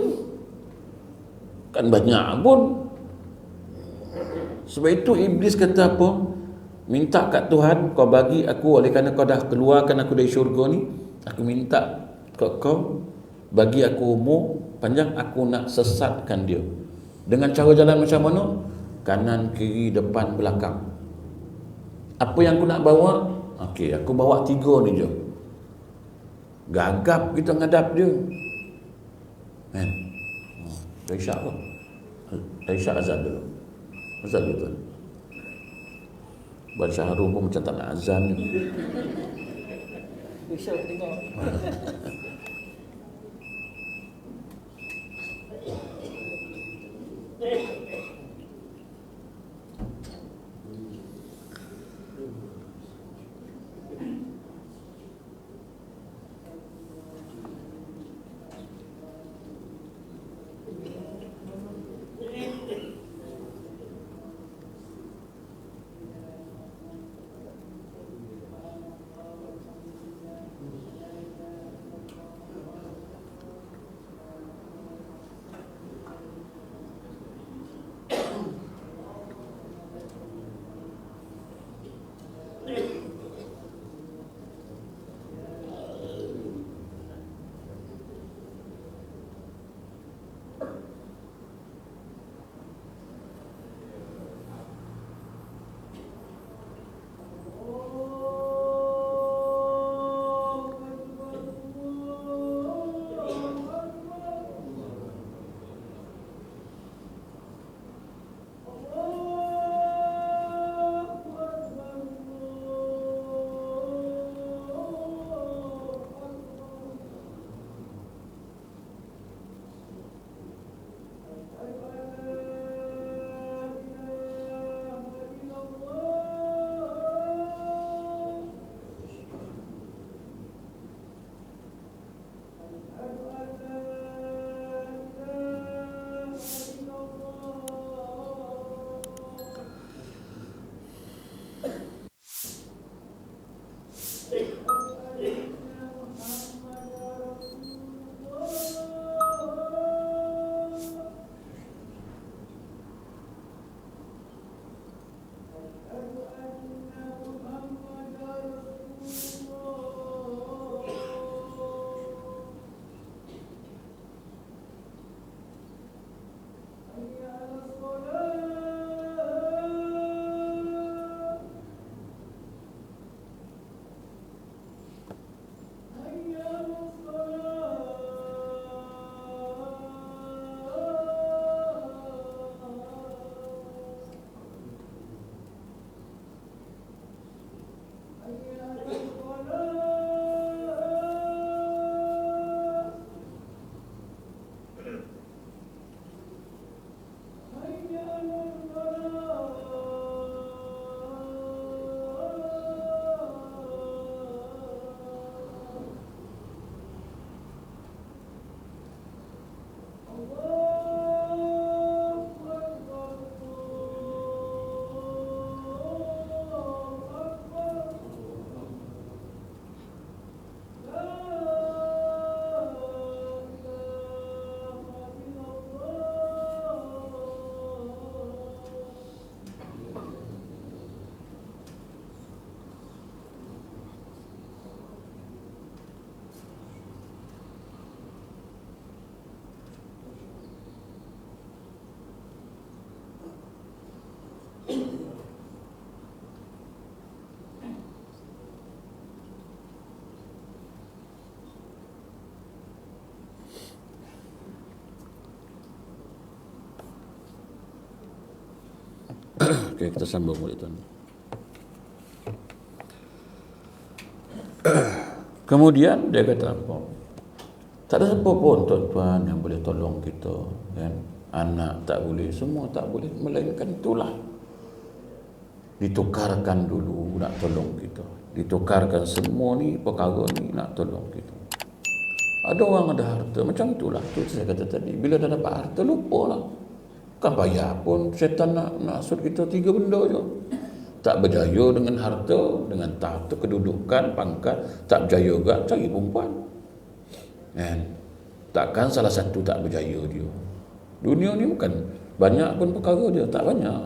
Kan banyak pun. Sebab itu Iblis kata apa? Minta kat Tuhan, kau bagi aku, oleh kerana kau dah keluarkan aku dari syurga ni, aku minta kat kau bagi aku umur panjang, aku nak sesatkan dia. Dengan cara jalan macam mana? Kanan, kiri, depan, belakang. Apa yang aku nak bawa? Okey, aku bawa 3 ni je. Gagap kita ngadap dia. Kan? Dah isyak ke? Dah isyak azan dulu. Azan dulu tuan. Baca harum pun macam tak nak azan ni. Isyak tengok. Okey, kita sambung balik tuan. Kemudian dia kata apa? Tak ada siapa pun tuan-tuan yang boleh tolong kita, kan? Anak tak boleh, semua tak boleh, melainkan itulah. Ditukarkan dulu nak tolong kita. Ditukarkan semua ni perkara ni nak tolong kita. Ada orang ada harta macam itulah. Tu saya kata tadi, bila dah dapat harta lupalah. Bukan bayar pun syaitan nak sud kita 3 benda je. Tak berjaya dengan harta, dengan tahta, kedudukan, pangkat, tak berjaya juga cari perempuan. Kan? Takkan salah satu tak berjaya dia. Dunia ni bukan banyak pun perkara dia, tak banyak.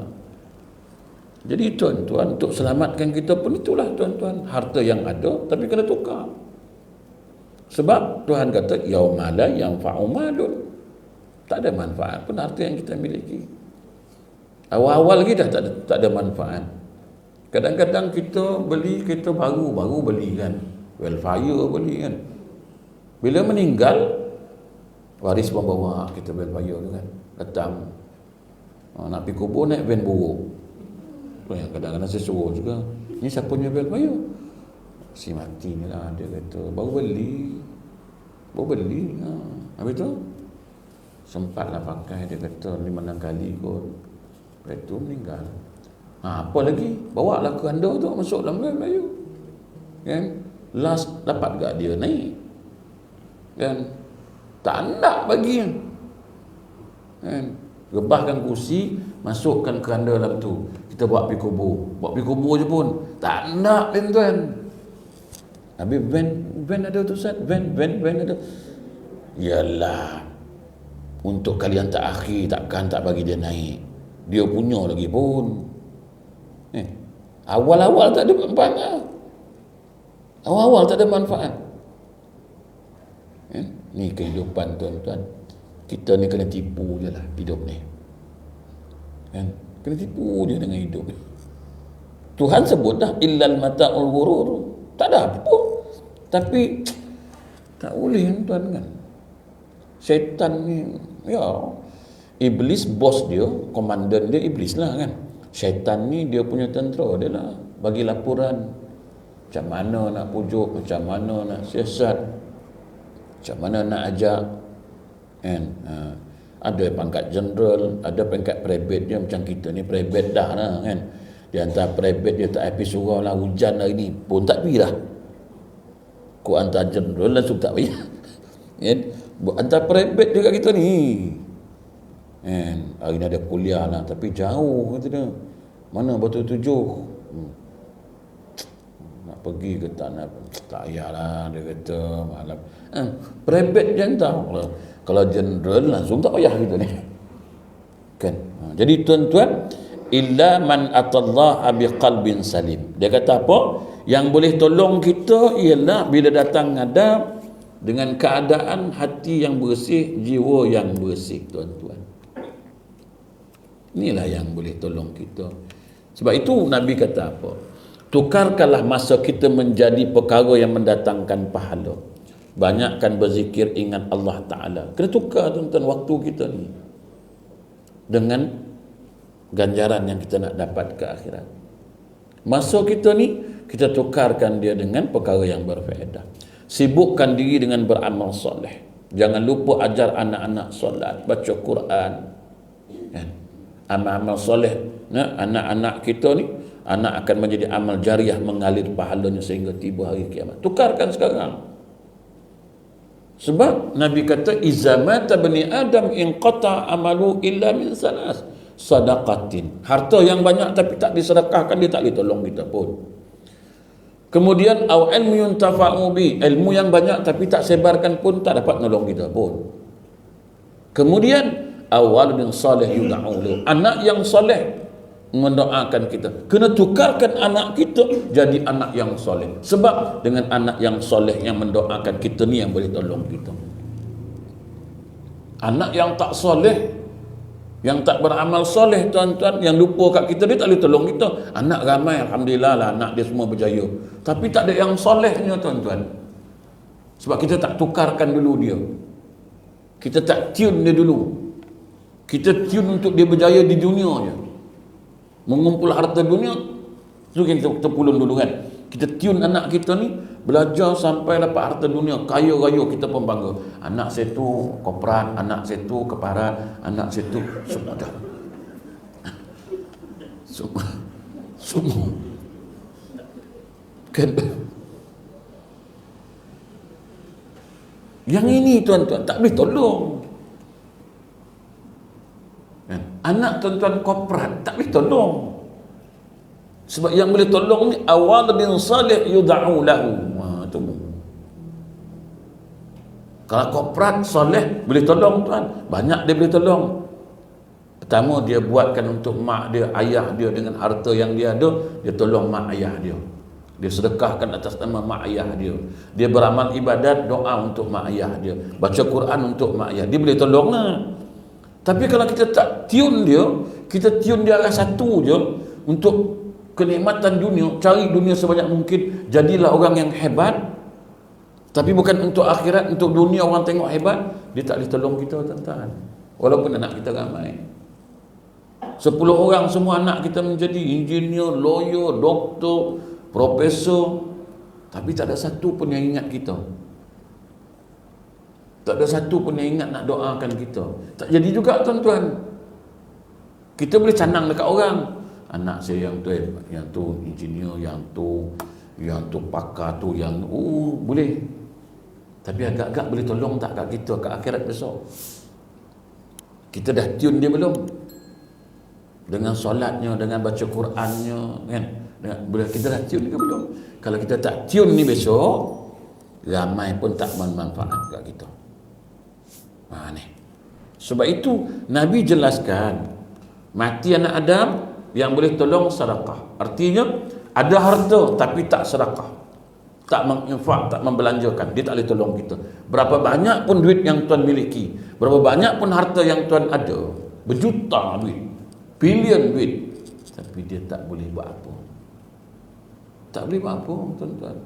Jadi tuan-tuan, untuk selamatkan kita pun itulah tuan-tuan, harta yang ada tapi kena tukar. Sebab Tuhan kata yauma la yanfa'u malun. Tak ada manfaat pun harta yang kita miliki. Awal-awal lagi dah tak ada manfaat. Kadang-kadang kita beli kereta baru beli kan, Welfare beli kan. Bila meninggal, waris pun bawa kereta Welfare tu kan, datang nak pergi kubur naik van buruk. Kadang-kadang saya suruh juga, ni siapa punya Welfare? Si mati ni lah, dia kata baru beli. Habis tu sempatlah pakai, dia kata 5-6 kali kot. Lepas tu meninggal. Apa lagi? Bawa lah keranda tu masuk dalam Melayu. Kan? Last dapat gak dia naik. Kan? Tak nak bagi. Kan? Rebahkan kursi, masukkan keranda dalam tu. Kita bawa pergi kubur. Bawa pergi kubur je pun tak nak, tuan. Habis van ada tu Ustaz. Van ada. Yalah, untuk kalian tak akhir, takkan tak bagi dia naik. Dia punya lagi pun. Awal-awal tak ada manfaat. Awal-awal tak ada manfaat. Ni kehidupan tuan-tuan. Kita ni kena tipu je lah hidup ni. Kena tipu je dengan hidup ni. Tuhan sebut dah illal mata'ul ghurur. Tak ada apa. Tapi tak boleh tuan kan. Syaitan ni, ya, iblis bos dia, komandan dia iblis lah kan. Syaitan ni dia punya tentera dia lah, bagi laporan macam mana nak pujuk, macam mana nak siasat, macam mana nak ajak kan. Ada pangkat jeneral, ada pangkat private dia, macam kita ni private dah lah kan. Dia hantar private, dia tak habis surau lah, hujan hari ni pun tak pergi lah. Ku hantar jeneral langsung tak pergi kan. Hantar private juga kita ni kan. Hari ni ada kuliah lah tapi jauh kata dia. Mana Batu Tujuh? Nak pergi ke tak nak? Tak payahlah dia kata malam. Private je hantar. Kalau general langsung tak payah kita ni. Kan? Jadi tuan-tuan, illa man atallaha biqalbin salim. Dia kata apa? Yang boleh tolong kita ialah bila datang ngadap dengan keadaan hati yang bersih, jiwa yang bersih, tuan-tuan. Inilah yang boleh tolong kita. Sebab itu Nabi kata apa? Tukarkanlah masa kita menjadi perkara yang mendatangkan pahala. Banyakkan berzikir, ingat Allah Ta'ala. Kena tukar tuan-tuan waktu kita ni dengan ganjaran yang kita nak dapat ke akhirat. Masa kita ni, kita tukarkan dia dengan perkara yang berfaedah. Sibukkan diri dengan beramal soleh. Jangan lupa ajar anak-anak solat, baca Quran. Kan? Amal-amal soleh. Anak-anak kita ni, anak akan menjadi amal jariah, mengalir pahalanya sehingga tiba hari kiamat. Tukarkan sekarang. Sebab Nabi kata, iza mata bani Adam inqata amalu illa min salas. Sadaqatin. Harta yang banyak tapi tak disedekahkan, dia tak boleh tolong kita pun. Kemudian au ilmu yuntafa'u bi, ilmu yang banyak tapi tak sebarkan pun tak dapat nolong kita pun. Kemudian awalun salih yud'u, anak yang soleh mendoakan kita. Kena tukarkan anak kita jadi anak yang soleh. Sebab dengan anak yang soleh yang mendoakan kita ni yang boleh tolong kita. Anak yang tak soleh, yang tak beramal soleh tuan-tuan, yang lupa kat kita, dia tak boleh tolong kita. Anak ramai, alhamdulillah lah, anak dia semua berjaya. Tapi tak ada yang solehnya tuan-tuan. Sebab kita tak tukarkan dulu dia. Kita tak tune dia dulu. Kita tune untuk dia berjaya di dunia je. mengumpul harta dunia, tu kita pulun dulu kan. Kita tune anak kita ni belajar sampai dapat harta dunia, kaya raya, kita pun bangga. Anak saya tu korporat, anak saya tu keparat, anak saya tu semua dah. Semua. Kan? Yang ini tuan-tuan tak boleh tolong. Kan? Anak tuan-tuan korporat tak boleh tolong. Sebab yang boleh tolong ni awal bin salih yud'u lahu. Tu. Kalau korporat soleh boleh tolong tuan. Banyak dia boleh tolong. Pertama dia buatkan untuk mak dia, ayah dia dengan harta yang dia ada, dia tolong mak ayah dia. Dia sedekahkan atas nama mak ayah dia. Dia beramal ibadat, doa untuk mak ayah dia. Baca Quran untuk mak ayah. Dia boleh tolong lah. Tapi kalau kita tak tune dia, kita tune dia arah satu je untuk kenikmatan dunia, cari dunia sebanyak mungkin, jadilah orang yang hebat, tapi bukan untuk akhirat, untuk dunia orang tengok hebat, dia tak boleh tolong kita tuan-tuan. Walaupun anak kita ramai. 10 orang semua anak kita menjadi engineer, lawyer, doktor, profesor, tapi tak ada satu pun yang ingat kita. Tak ada satu pun yang ingat nak doakan kita. Tak jadi juga tuan-tuan. Kita boleh canang dekat orang, anak saya yang tu engineer, yang tu pakar tu, yang boleh. Tapi agak-agak boleh tolong tak kat kita kat akhirat besok? Kita dah tune dia belum? Dengan solatnya, dengan baca Qurannya, kan? Boleh kita dah tune ke belum? Kalau kita tak tune ni besok, ramai pun tak bermanfaat kat kita. Ni. Sebab itu Nabi jelaskan, mati anak Adam yang boleh tolong sedekah. Artinya ada harta tapi tak sedekah, tak menginfak, tak membelanjakan, dia tak boleh tolong kita. Berapa banyak pun duit yang tuan miliki, berapa banyak pun harta yang tuan ada, berjuta duit, bilion duit, tapi dia tak boleh buat apa. Tak boleh buat apa tuan-tuan.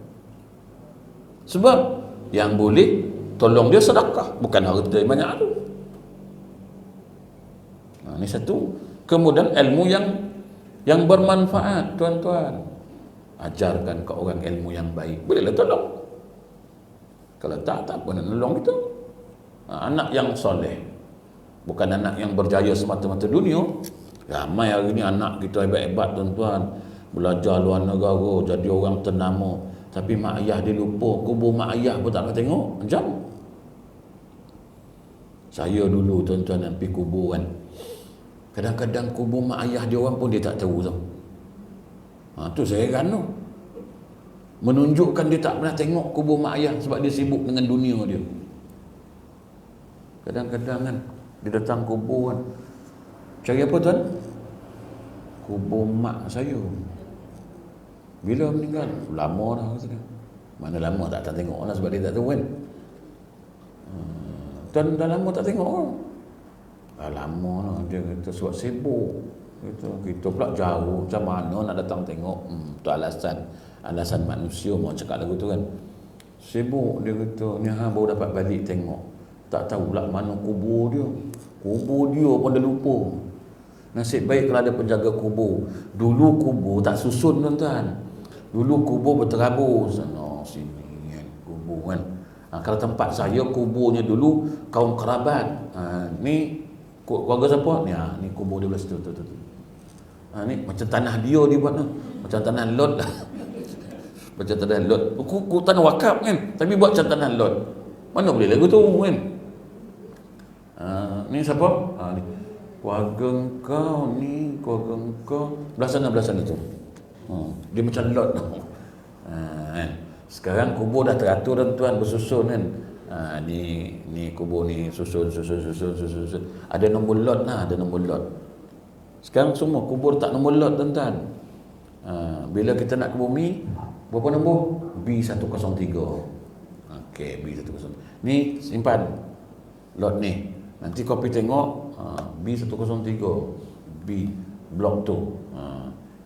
Sebab yang boleh tolong dia sedekah, bukan harta yang banyak tu. Ini satu. Kemudian ilmu yang bermanfaat tuan-tuan. Ajarkan ke orang ilmu yang baik, bolehlah tolong. Kalau tak apa nak tolong kita. Anak yang soleh, bukan anak yang berjaya semata-mata dunia. Ramai hari ni anak kita hebat-hebat tuan-tuan, belajar luar negara, jadi orang ternama, tapi mak ayah dia lupa, kubur mak ayah pun tak nak tengok. Macam saya dulu tuan-tuan yang pergi kubur kan, kadang-kadang kubur mak ayah dia orang pun dia tak tahu tau. Tu saya heran tu. Menunjukkan dia tak pernah tengok kubur mak ayah sebab dia sibuk dengan dunia dia. Kadang-kadang kan dia datang kubur kan, cari apa tuan? Kubur mak saya. Bila meninggal? Lama dah kata dia. Mana lama tak tengok lah sebab dia tak tahu kan. Tuan dah lama tak tengok kan? Lama lah dia kata sebab sibuk. Kita pula jauh, macam mana nak datang tengok? Tu alasan manusia mau cakap lagu tu kan. Sibuk dia kata, ni baru dapat balik tengok. Tak tahu pula mana kubur dia. Kubur dia pun dah lupa. Nasib baik kalau ada penjaga kubur. Dulu kubur tak susun tuan-tuan. Dulu kubur berterabur sana sini kan, kubur kan. Kalau tempat saya kuburnya dulu kaum kerabat. Ni keluarga siapa? Ni kubur dia belah situ tu. Ni macam tanah dia buat tu. Macam tanah lot lah. Macam tanah lot. Tanah wakaf kan, tapi buat macam tanah lot. Mana boleh lagu tu kan? Ni siapa? Ni keluarga engkau ni, keluarga engkau belah sana tu. Dia macam lot tu. Kan? Sekarang kubur dah teratur tuan, bersusun kan. Ni kubur ni susun. Ada nombor lot lah, ada nombor lot. Sekarang semua kubur tak nombor lot tuan-tuan. Bila kita nak ke bumi, berapa nombor? B103. Okey, B103. Ni simpan lot ni. Nanti kau pergi tengok B103, B blok tu.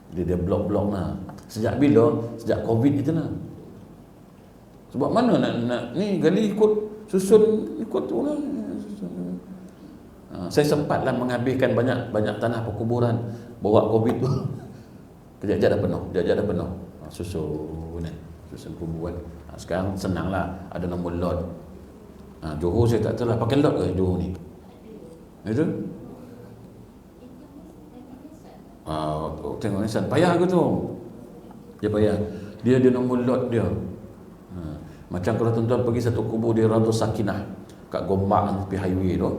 Dia blok-blok lah. Sejak bila? Sejak Covid itu lah. Sebab mana nak ni gali ikut susun ikut tu lah. Saya sempatlah menghabiskan banyak tanah perkuburan bawa COVID tu. Kejap-kejap dah penuh. Susun kuburan. Sekarang senanglah, ada nombor lot. Johor saya tak tahu lah pakai lot ke Johor ni. Itu? Tengok Nissan payah ke tu? Dia payah. Dia ada nombor lot dia. Macam kalau tuan-tuan pergi satu kubur di Raudhah Sakinah kat Gombak tepi highway tu.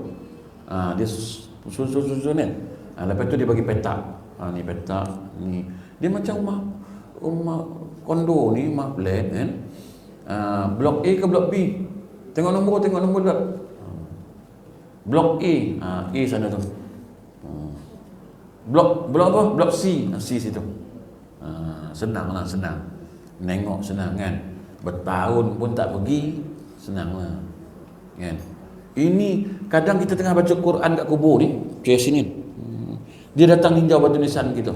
Dia susun kan. Lepas tu dia bagi petak. Ni petak ni. Dia macam rumah kondo ni, rumah flat kan. Blok A ke blok B? Tengok nombor lot. Blok A sana tu. Blok apa? Blok C. C situ. Senang. Menengok senang kan. Bertahun pun tak pergi, senanglah. Kan? Ini kadang kita tengah baca Quran kat kubur ni, macam sini. Dia datang ninjau batu nisan kita.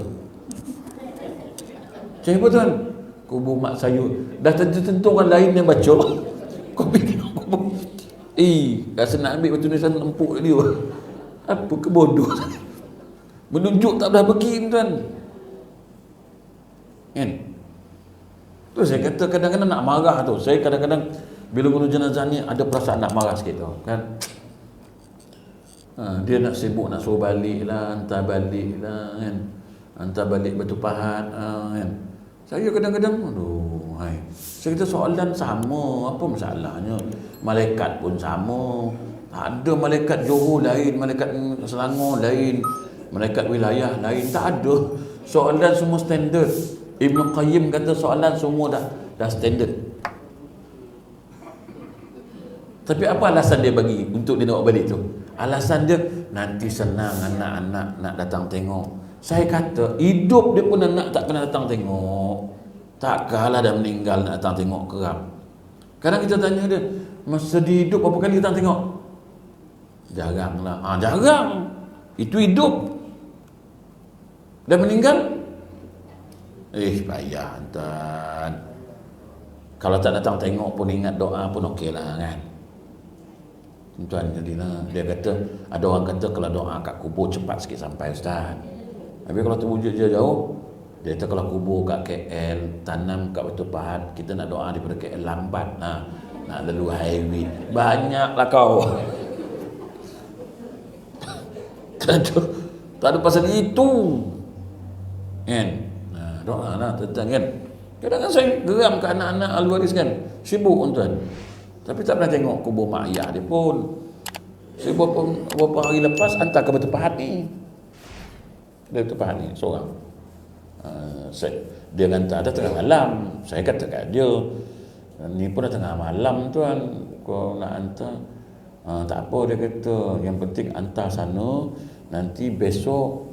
Macam apa tuan? Kubur mak sayur. Dah tentu orang lain yang baca. Kau pergi kubur. Rasa nak ambil batu nisan empuk dia. Apa kebodoh. Menunjuk tak dah pergi tuan. Kan? Tu saya kata kadang-kadang nak marah tu. Saya kadang-kadang bila guru jenazah ni ada perasaan nak marah sikit tu kan. Dia nak sibuk nak suruh balik lah, hantar balik lah kan. Hantar balik Batu Pahat kan. Saya kadang-kadang saya kata soalan sama, apa masalahnya? Malaikat pun sama. Tak ada malaikat Johor lain, malaikat Selangor lain, malaikat wilayah lain, tak ada. Soalan semua standard. Ibn Qayyim kata soalan semua dah standard. Tapi apa alasan dia bagi untuk dia nak balik tu? Alasan dia nanti senang anak-anak nak datang tengok. Saya kata hidup dia pun anak tak pernah datang tengok. Tak kalah dah meninggal nak datang tengok kerap. Kadang kita tanya dia, masa dia hidup berapa kali datang tengok? Jarang lah. Jarang. Itu hidup. Dah meninggal? Payah tuan. Kalau tak datang tengok pun ingat doa pun okey lah kan. Tuan jadilah dia kata ada orang kata kalau doa kat kubur cepat sikit sampai ustaz. Tapi kalau terwujud je jauh, dia kata kalau kubur kat KL tanam kat Batu Pahat, kita nak doa daripada KL lambat. Nak lalu highway. Banyaklah kau. Tak ada pasal itu. Kan? Doa lah tentang kan. Kadang-kadang saya geram ke anak-anak Al-Waris kan. Sibuk tuan. Tapi tak pernah tengok kubur mak ayah dia pun. Saya beberapa hari lepas hantar ke Batu Pahat ni. Dia Batu Pahat ni seorang. Dia hantar dah tengah malam. Saya kata kat dia, ni pun dah tengah malam tuan. Kau nak hantar. Tak apa dia kata. Yang penting hantar sana. Nanti besok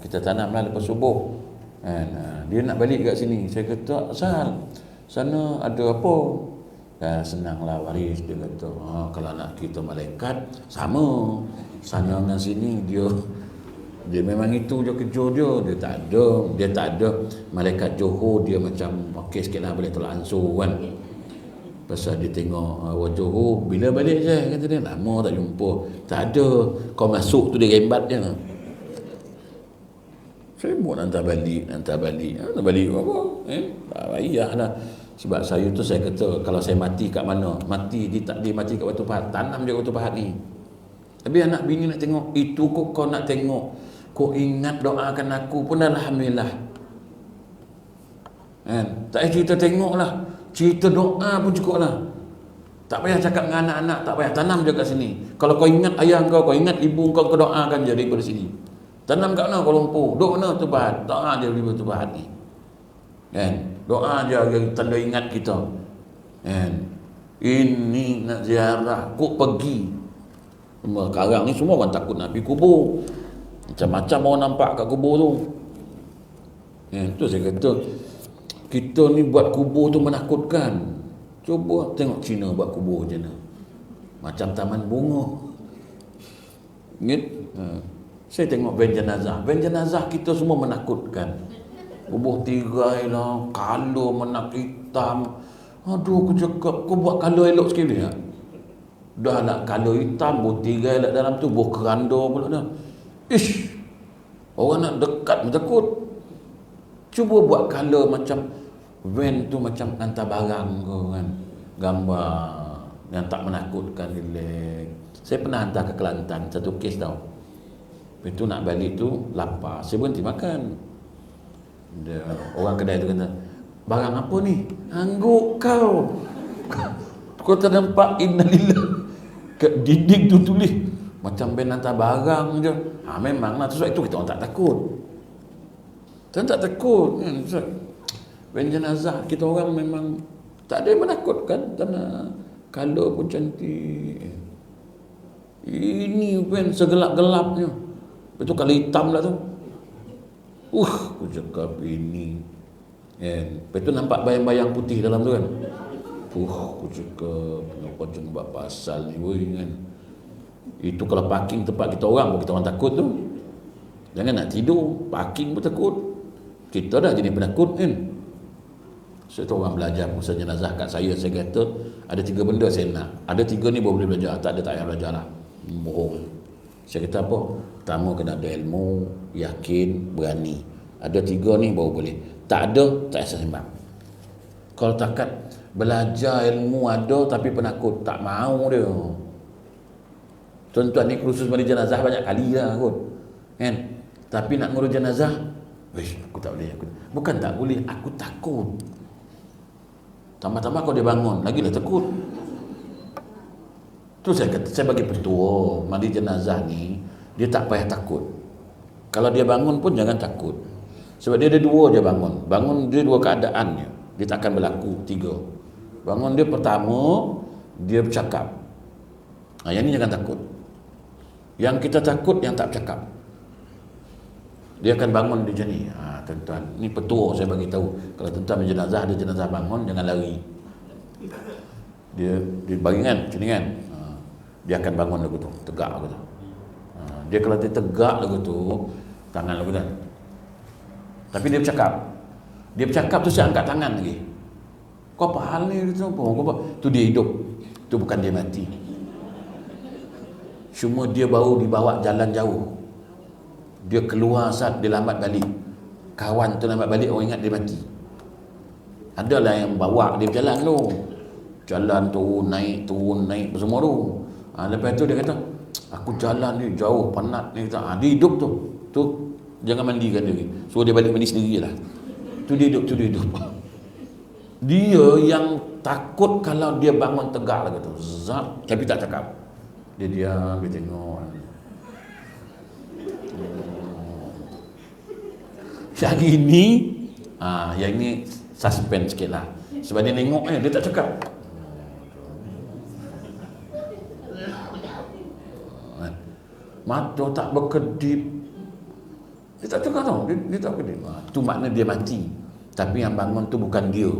kita tanamlah lepas subuh. Dia nak balik kat sini. Saya kata asal sana ada apa? Senanglah Waris, dia kata kalau nak kita malaikat sama sana dengan sini. Dia memang itu je kerja dia. Dia tak ada malaikat Johor. Dia macam okey sikit lah, boleh tolak ansur kan. Pasal dia tengok Johor bila balik je, kata dia lama tak jumpa. Tak ada, kau masuk tu dia rembat je. Saya mau hantar balik. Hantar balik apa? Tak payahlah. Sebab saya tu saya kata kalau saya mati kat mana? Mati kat Batu Pahat. Tanam je Batu Pahat ni. Tapi anak bini nak tengok. Itu kau nak tengok. Kau ingat doakan aku pun alhamdulillah. Tak payah cerita tengok lah. Cerita doa pun cukup lah. Tak payah cakap dengan anak-anak. Tak payah, tanam je kat sini. Kalau kau ingat ayah kau ingat ibu kau doakan je daripada sini. Tanam kat mana Kuala Lumpur? Duk mana Batu Pahat? Doa je di Batu Pahat ni. Kan? Doa je tanda ingat kita. Kan? Ini nak ziarah, kok pergi. Sekarang ni semua orang takut nak pergi kubur. Macam-macam orang nampak kat kubur tu. Tu saya kata kita ni buat kubur tu menakutkan. Cuba tengok Cina buat kubur je ni. Macam taman bunga. Ingat? Saya tengok van jenazah kita semua menakutkan. Kubur tirai lah, color menak hitam. Aduh, aku cakap, kau buat color elok sikit boleh tak? Dah nak colour hitam, buh tirai lah dalam tu, buh keranda pula dah. Ish, orang nak dekat pun takut. Cuba buat colour macam van tu, macam hantar barang ke kan, gambar yang tak menakutkan, relax. Saya pernah hantar ke Kelantan satu kes tau. Lepas tu nak balik tu lapar, saya berhenti makan. Dia, orang kedai tu kata, barang apa ni? Angguk kau. Kau tak nampak innalillah kat dinding tu tulis macam band hantar barang je. Memanglah tu sebab itu kita orang tak takut. Kita tak takut kan. Band jenazah kita orang memang tak ada yang menakutkan, kerana color pun cantik. Ini band segelap-gelapnya. Betul kalau hitam lah tu. Aku cakap ini. Lepas tu nampak bayang-bayang putih dalam tu kan. Aku cakap, kenapa jangan buat pasal ni weh kan. Itu kalau parking tempat kita orang pun kita orang takut tu. Jangan nak tidur, parking pun takut. Kita dah jenis penakut kan. Saya tu orang belajar usaha jenazah kat saya kata, ada 3 benda saya nak. Ada 3 ni baru boleh belajar, tak ada tak payah belajar lah. Bohong. Saya kata apa? Pertama kena ada ilmu, yakin, berani. Ada 3 ni baru boleh. Tak ada, tak payah sembang. Kalau takat belajar ilmu ada tapi penakut, tak mau dia. Tuan-tuan ni kursus mandi jenazah banyak kali lah kot kan. Tapi nak ngurus jenazah, aku tak boleh. Bukan tak boleh, aku takut. Tambah-tambah kau dia bangun, lagilah takut. Tu saya kata, saya bagi petua, mandi jenazah ni dia tak payah takut. Kalau dia bangun pun jangan takut. Sebab dia ada 2 je bangun. Bangun dia 2 keadaannya. Dia takkan berlaku 3. Bangun dia pertama, dia bercakap. Yang ni jangan takut. Yang kita takut yang tak bercakap. Dia akan bangun dia macam ni. Tuan-tuan, ni petua saya bagi tahu. Kalau tuan-tuan berjenazah, ada jenazah bangun, jangan lari. Dia bagi kan, macam ni kan. Dia akan bangun lagu tu, tegak lagu tu. Dia kalau dia tegak lagu tu, tangan lagu tu. Tapi dia bercakap. Dia bercakap tu saya angkat tangan lagi. Kau apa hal ni? Kau apa? Tu dia hidup. Tu bukan dia mati. Cuma dia baru dibawa jalan jauh. Dia keluar saat dia lambat balik. Kawan tu lambat balik, orang ingat dia mati. Adalah yang bawa dia berjalan tu. Jalan turun naik semua tu. Lepas tu dia kata, aku jalan ni jauh, penat ni. Dia hidup tu. Tu jangan mandikan dia. Suruh dia balik mandi sendiri lah. Tu dia hidup. Dia yang takut kalau dia bangun tegak lah kata. Zap, tapi tak cakap. Dia diam, dia tengok. Yang ini, yang ini suspense sikit lah. Sebab dia tengok dia tak cakap. Mata tak berkedip. Dia tak cakap tau. Dia tak berkedip. Itu makna dia mati. Tapi yang bangun tu bukan dia.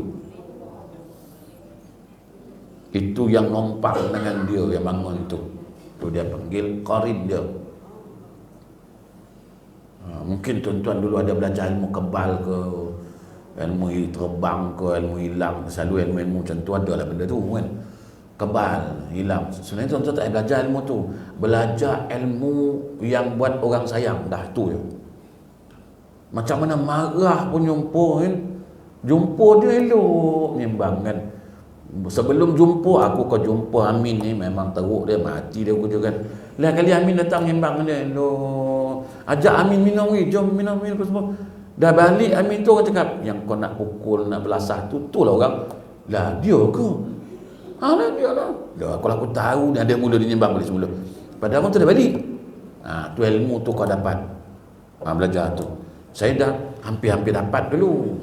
Itu yang numpang dengan dia yang bangun tu. Tu dia panggil qarib dia. Mungkin tuan-tuan dulu ada belajar ilmu kebal ke, ilmu terbang ke, ilmu hilang. Selalu ilmu macam tu ada lah benda tu kan. Kebal, hilang. Sebenarnya tuan-tuan tak belajar ilmu tu. Belajar ilmu yang buat orang sayang. Dah tu je. Macam mana marah pun jumpa kan. Jumpa dia elok nyembang kan. Sebelum jumpa aku, kau jumpa Amin ni memang teruk dia, mati dia kerja kan. Lain kali Amin datang nyembang dia elok. Ajak Amin minum weh, jom minum apa semua. Dah balik Amin tu orang cakap, yang kau nak pukul, nak belasah tu lah orang. Lah dia ke? Lah dia lah. Kalau aku tahu dia mula dia nyembang balik semula. Padahal aku tu dah balik. Tu ilmu tu kau dapat. Belajar tu. Saya dah hampir-hampir dapat dulu.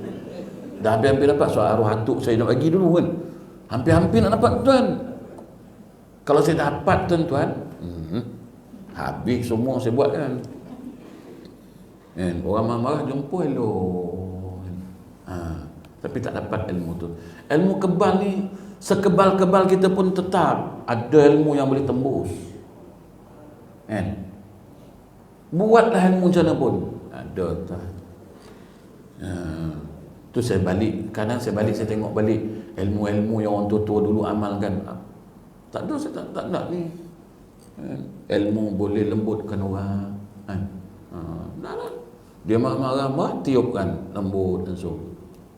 Dah hampir-hampir dapat soal arwah hantu saya nak bagi dulu kan. Hampir-hampir nak dapat tuan. Kalau saya dapat tuan-tuan, habis semua saya buat kan. Orang marah-marah jumpa elok. Tapi tak dapat ilmu tu. Ilmu kebal ni, sekebal-kebal kita pun tetap ada ilmu yang boleh tembus. Buatlah ilmu macam mana pun. Ada tak. Tu saya balik, kadang saya balik saya tengok balik ilmu-ilmu yang orang tua-tua dulu amalkan. Tak ada, saya tak nak ni. Ilmu boleh lembutkan orang. Nah, dia marah-marah, tiupkan lembut dan so.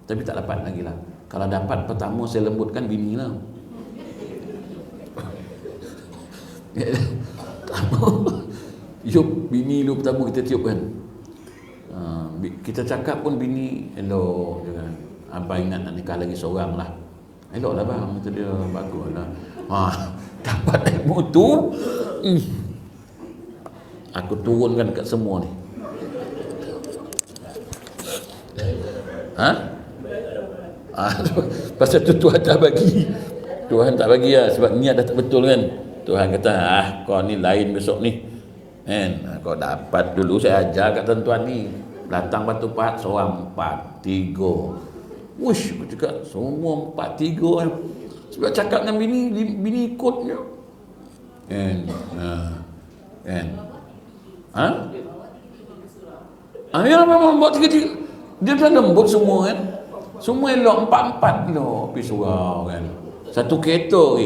Tapi tak dapat lagi lah. Kalau dapat pertama saya lembutkan bini lah. Yup, bini lu pertama kita tiupkan. Kita cakap pun bini elok je kan. Abang ingat nak nikah lagi seorang lah. Elok lah bang, kata dia, bagus lah. Dapat ilmu tu, aku turunkan kat semua ni. Pasal tu Tuhan tak bagi. Tuhan tak bagi lah, sebab niat dah tak betul kan. Tuhan kata, kau ni lain besok ni kan. Kau dapat dulu, saya ajar kat tuan-tuan ni. Datang batu pahat, seorang 4, 3. Wush, aku cakap, semua 4, 3 kan. Sebab cakap dengan bini ikut je. Kan. Ya memang buat 3. Dia dah lembut semua kan. Semua elok, 4 elok pergi surau kan. Satu kereta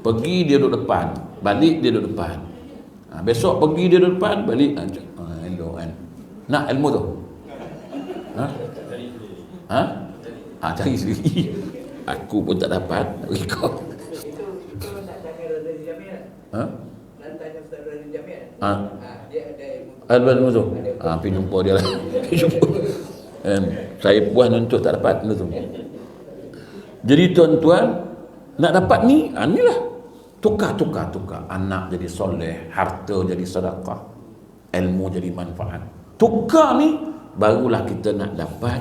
pergi dia duduk depan, balik dia duduk depan. Besok pergi dia duduk depan, balik elok kan. Nak ilmu tu? Cari sendiri. Aku pun tak dapat rekod. Ilmu tu. Pergi jumpa dia lah. Saya puas untuk tak dapat tu. Jadi tuan-tuan, nak dapat ni, inilah tukar. Anak jadi soleh, harta jadi sedekah, ilmu jadi manfaat. Tukar ni, barulah kita nak dapat,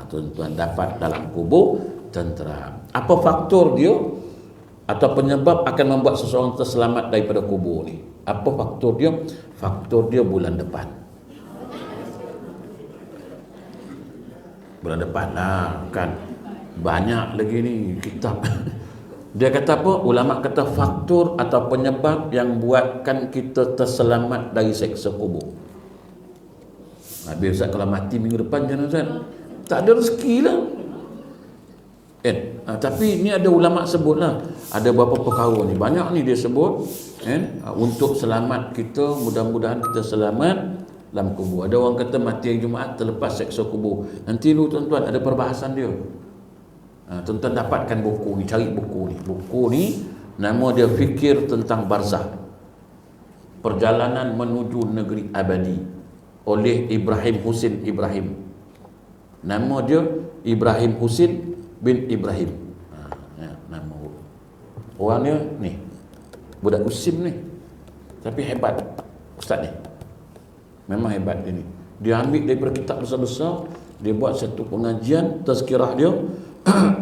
tuan-tuan, dapat dalam kubur tenteram. Apa faktor dia atau penyebab akan membuat seseorang terselamat daripada kubur ni? Apa faktor dia? Faktor dia bulan depan. Bulan depan lah kan. Banyak lagi ni kitab. Dia kata apa? Ulama kata faktor atau penyebab yang buatkan kita terselamat dari seksa kubur. Habis Ustaz, kalau mati minggu depan jangan Ustaz, tak ada rezeki lah. Tapi ni ada ulama sebut lah, ada beberapa perkara ni, banyak ni dia sebut untuk selamat kita, mudah-mudahan kita selamat dalam kubur. Ada orang kata mati hari Jumaat terlepas seksa kubur. Nanti lu tuan-tuan ada perbahasan dia. Tuan-tuan dapatkan buku ni, cari buku ni. Buku ni nama dia Fikir tentang Barzakh, Perjalanan Menuju Negeri Abadi, oleh Ibrahim Husin Ibrahim. Nama dia Ibrahim Husin bin Ibrahim. Nama orang dia ni, budak Usim ni, tapi hebat ustaz ni. Memang hebat dia ni. Dia ambil daripada kitab besar-besar, dia buat satu pengajian tazkirah dia.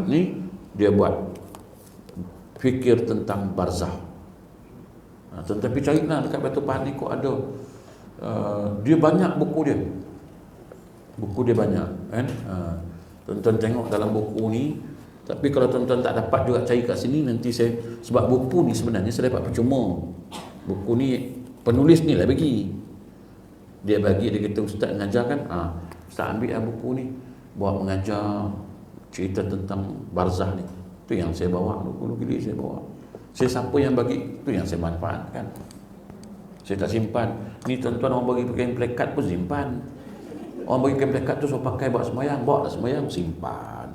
Ni dia buat fikir tentang barzakh. Tetapi carilah dekat Batu Pahat ni kok ada. Dia banyak buku dia. Buku dia banyak kan. Tuan-tuan tengok dalam buku ni. Tapi kalau tuan-tuan tak dapat juga cari kat sini, nanti saya, sebab buku ni sebenarnya saya dapat percuma. Buku ni penulis ni lah bagi. Dia bagi, dia kata ustaz mengajar kan, ustaz ambil lah buku ni, buat mengajar cerita tentang barzakh ni. Tu yang saya bawa, 20 kili saya bawa. Saya siapa yang bagi, tu yang saya manfaatkan. Saya tak simpan. Ni tuan-tuan orang bagi pakai plekat pun simpan. Orang bagi pakai plekat tu so pakai buat sembahyang, bawa dah sembahyang, simpan.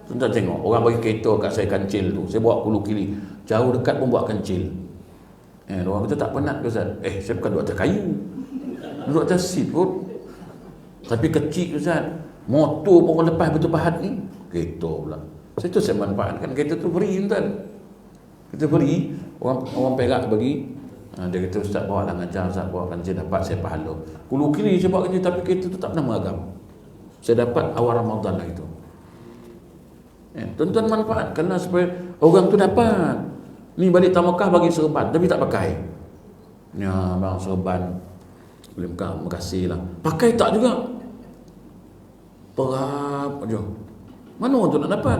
Tuan-tuan tengok, orang bagi kereta kat saya kancil tu, saya bawa 10 kili. Jauh dekat pun bawa kancil. Orang kata tak penat ke Ustaz? Saya bukan duduk atas kayu, duduk atas seat pun. Tapi kecil Ustaz. Motor pun orang lepas Batu Pahat ni, kereta pula. Saya manfaatkan kereta tu free tuan. Kita free, orang Perak bagi. Dia kata ustaz bawa lah ngajar, ustaz bawa kancil, dapat saya pahala. 10 kili saya bawa kancil, tapi kereta tu tak pernah meragam. Saya dapat awal Ramadan lah itu. Tuan-tuan manfaatkanlah supaya orang tu dapat. Ni balik tamakah bagi serban, tapi tak pakai. Ya bang, serban boleh makasih lah. Pakai tak juga. Perap aja. Mana orang tu nak dapat?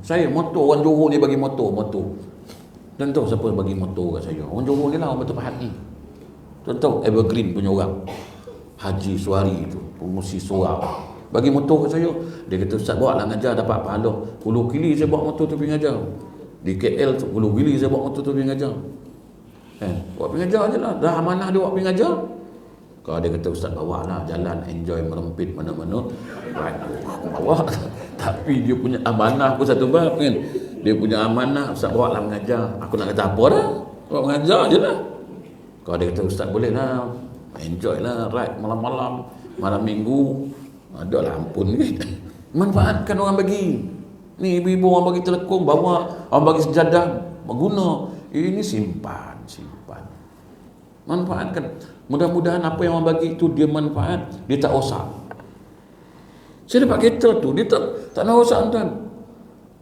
Saya motor, orang Johor ni bagi motor. Tuan tahu siapa bagi motor kat saya? Orang Johor ni lah, orang Batu Pahat ni. Tuan tahu Evergreen punya orang, Haji Suari tu, pengusi surau. bagi motor kat saya. Dia kata, Ustaz bawa lah ngajar dapat pahala. 10 kili saya bawa motor tu pergi ngajar. Di KL 10 kili saya bawa motor tu pergi ngajar. Bawa pergi ngajar je lah. Dah amanah dia bawa pergi ngajar. Kalau dia kata, Ustaz bawa lah jalan, enjoy merempit mana-mana, right, bawa. Tapi dia punya amanah pun satu bab kan. Dia punya amanah, Ustaz bawa lah mengajar. Aku nak kata apa dah, bawa mengajar je lah. Kalau dia kata, Ustaz boleh lah, enjoy lah, right, malam-malam, malam minggu, ada lah ampun kan. Manfaatkan orang bagi. Ni ibu-ibu orang bagi telekong, bawa, orang bagi sejadah, guna. Ini simpan. Manfaatkan. Mudah-mudahan apa yang orang bagi itu dia manfaat, dia tak rosak. Saya dapat kereta tu, dia tak nak rosak tuan.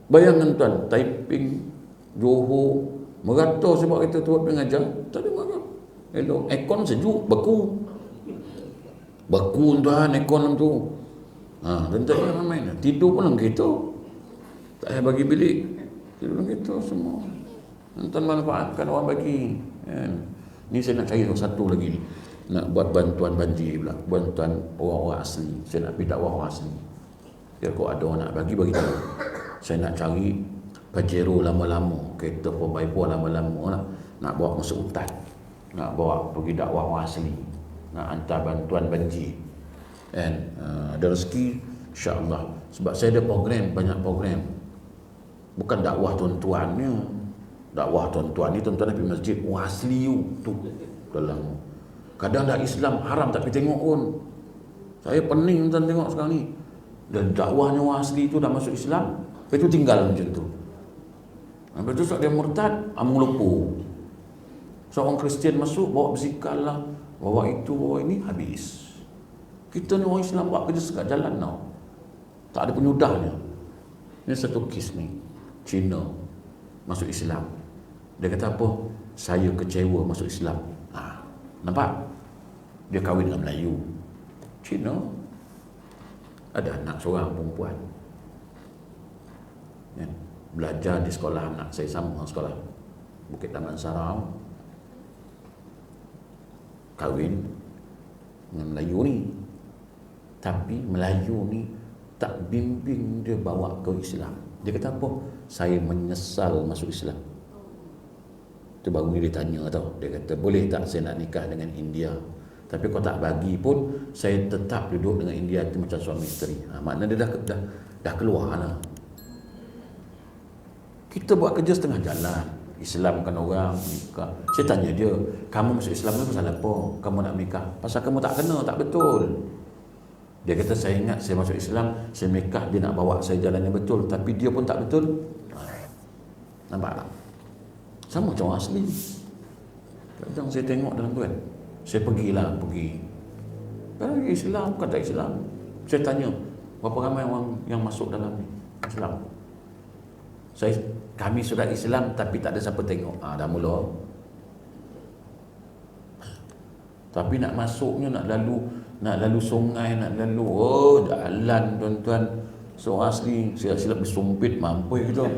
Bayangkan tuan, Taiping, Johor, merata saya bawa kereta tu buat pengajar, tak ada marah. Hello, aircon sejuk, beku tuan, aircon tu. Dan tak ada main. Tidur pun dalam kereta. Tak payah bagi bilik. Tidur dalam kereta semua. Tuan manfaatkan orang bagi. Ni saya nak cari satu lagi ni. Nak buat bantuan banjir pula. Bantuan orang-orang asli. Saya nak pergi dakwah orang asli. Dia kalau ada orang nak bagi tahu. Saya nak cari Pajero lama-lama. Kereta 4x4 lama-lama. Nak bawa masuk hutan. Nak bawa pergi dakwah orang asli. Nak hantar bantuan banjir. Ada rezeki, insya-Allah. Sebab saya ada program, banyak program. Bukan dakwah tuan-tuannya. Dakwah tuan-tuan ni, tuan-tuan pergi masjid, asli tu dalam. Kadang dah Islam haram tak pergi tengok pun. Saya pening tuan tengok sekarang ni. Dan dakwahnya orang asli tu dah masuk Islam, lepas tu tinggal macam tu. Lepas tu dia murtad, amung lupu. Seorang Kristian masuk, bawa bersikal lah, bawa itu, bawa ini, habis. Kita ni orang Islam buat kerja sekat jalan tau. Tak ada penyudahnya. Ini satu kes ni. Cina masuk Islam. Dia kata apa? Saya kecewa masuk Islam. Nampak? Dia kahwin dengan Melayu. Cina. Ada anak seorang perempuan. Belajar di sekolah anak saya sama sekolah. Bukit Taman Sarau. Kahwin dengan Melayu ni. Tapi Melayu ni tak bimbing dia bawa ke Islam. Dia kata apa? Saya menyesal masuk Islam. Tu baru ni dia tanya tau. Dia kata, boleh tak saya nak nikah dengan India? Tapi kalau tak bagi pun, saya tetap duduk dengan India tu macam suami isteri. Maknanya dia dah keluar lah. Kita buat kerja setengah jalan. Islamkan orang, nikah. Saya tanya dia, kamu masuk Islam ni pasal apa? Kamu nak nikah? Pasal kamu tak kena, tak betul. Dia kata, saya ingat saya masuk Islam, saya nikah, dia nak bawa saya jalan yang betul. Tapi dia pun tak betul. Nampak tak? Sama macam orang asli. Kadang saya tengok dalam tu kan, saya pergi. Pergi Islam, bukan tak Islam. Saya tanya, berapa ramai orang yang masuk dalam Islam? Kami sudah Islam tapi tak ada siapa tengok. Dah mula. Tapi nak masuknya, nak lalu sungai, nak lalu jalan tuan-tuan. Seorang asli, saya silap disumpit mampu gitu.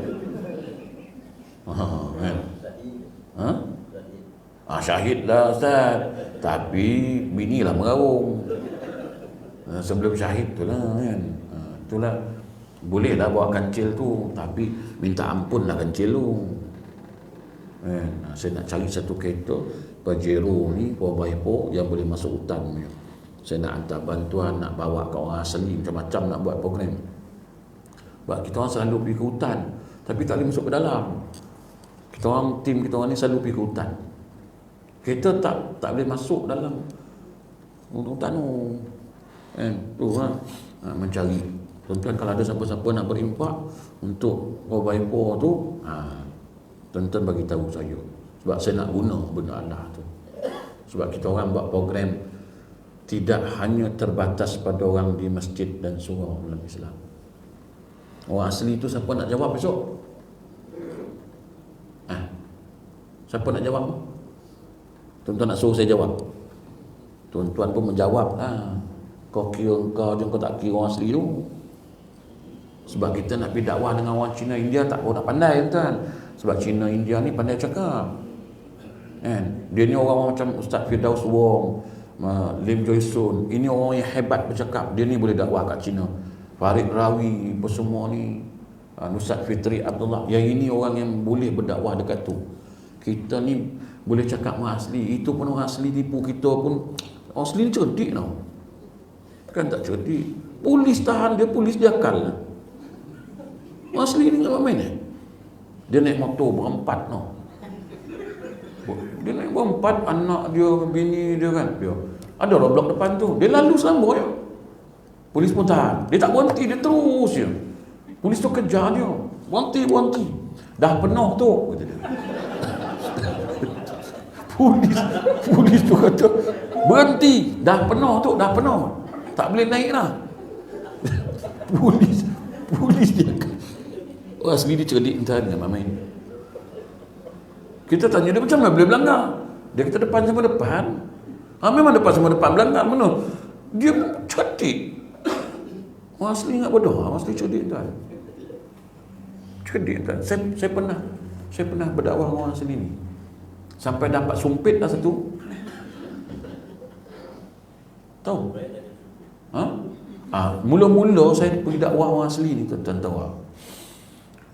Syahid lah Ustaz. Tapi bini lah meraung. Sebelum syahid tu lah kan. Itulah. Boleh lah bawa kancil tu, tapi minta ampun lah kancil tu. Saya nak cari satu kereta Pajero ni, 4x4 yang boleh masuk hutan. Saya nak hantar bantuan, nak bawa ke orang asli, macam-macam nak buat program. Sebab kita orang selalu pergi ke hutan, tapi tak boleh masuk ke dalam. Kita orang, tim kita orang ni selalu pergi ke hutan. Kita tak boleh masuk dalam hutan tu. Tu lah. Mencari. Tuan-tuan kalau ada siapa-siapa nak berimpak untuk 4x4 tu, tuan-tuan bagi tahu saya. Sebab saya nak guna benda Allah tu. Sebab kita orang buat program tidak hanya terbatas pada orang di masjid dan surau dalam Islam. Orang asli tu siapa nak jawab besok? Siapa nak jawab? Tuan-tuan nak suruh saya jawab? Tuan-tuan pun menjawab lah. Kau kira kau je, kau tak kira orang asli tu. Sebab kita nak pergi dakwah dengan orang Cina, India tak nak pandai tuan. Sebab Cina, India ni pandai cakap. Dia ni orang macam Ustaz Firdaus Wong, Lim Joy Soon, ini orang yang hebat bercakap, dia ni boleh dakwah kat China. Farid Rawi, apa semua ni, Nusrat Fitri Abdullah, yang ini orang yang boleh berdakwah dekat tu. Kita ni boleh cakap orang asli, itu pun orang asli tipu kita pun. Orang asli ni cerdik tau. Kan tak cerdik. Polis tahan dia, polis dia akal. Orang asli ni tak main Dia naik motor berempat tau. Dia naik berempat, anak dia, bini dia kan. Dia ada blok depan tu. Dia lalu selamba je. Polis pun tahan. Dia tak berhenti, dia terus je. Polis tu kejar dia. Berhenti. Dah penuh tu, kata dia. Polis tu kata, berhenti. Dah penuh tu, dah penuh. Tak boleh naik lah. Polis dia. Orang asli dia cerdik entah dengan main. Kita tanya dia macam mana boleh melanggar. Dia kata depan sama depan. Memang depan sama depan melanggar mana. Dia cerdik. Orang asli ingat bodoh. Orang asli cerdik tuan. Cerdik tuan. Saya pernah berdakwah dengan orang asli ni. Sampai dapat sumpit dah satu. Tahu? Mula-mula saya pergi dakwah orang asli ni tuan tahu.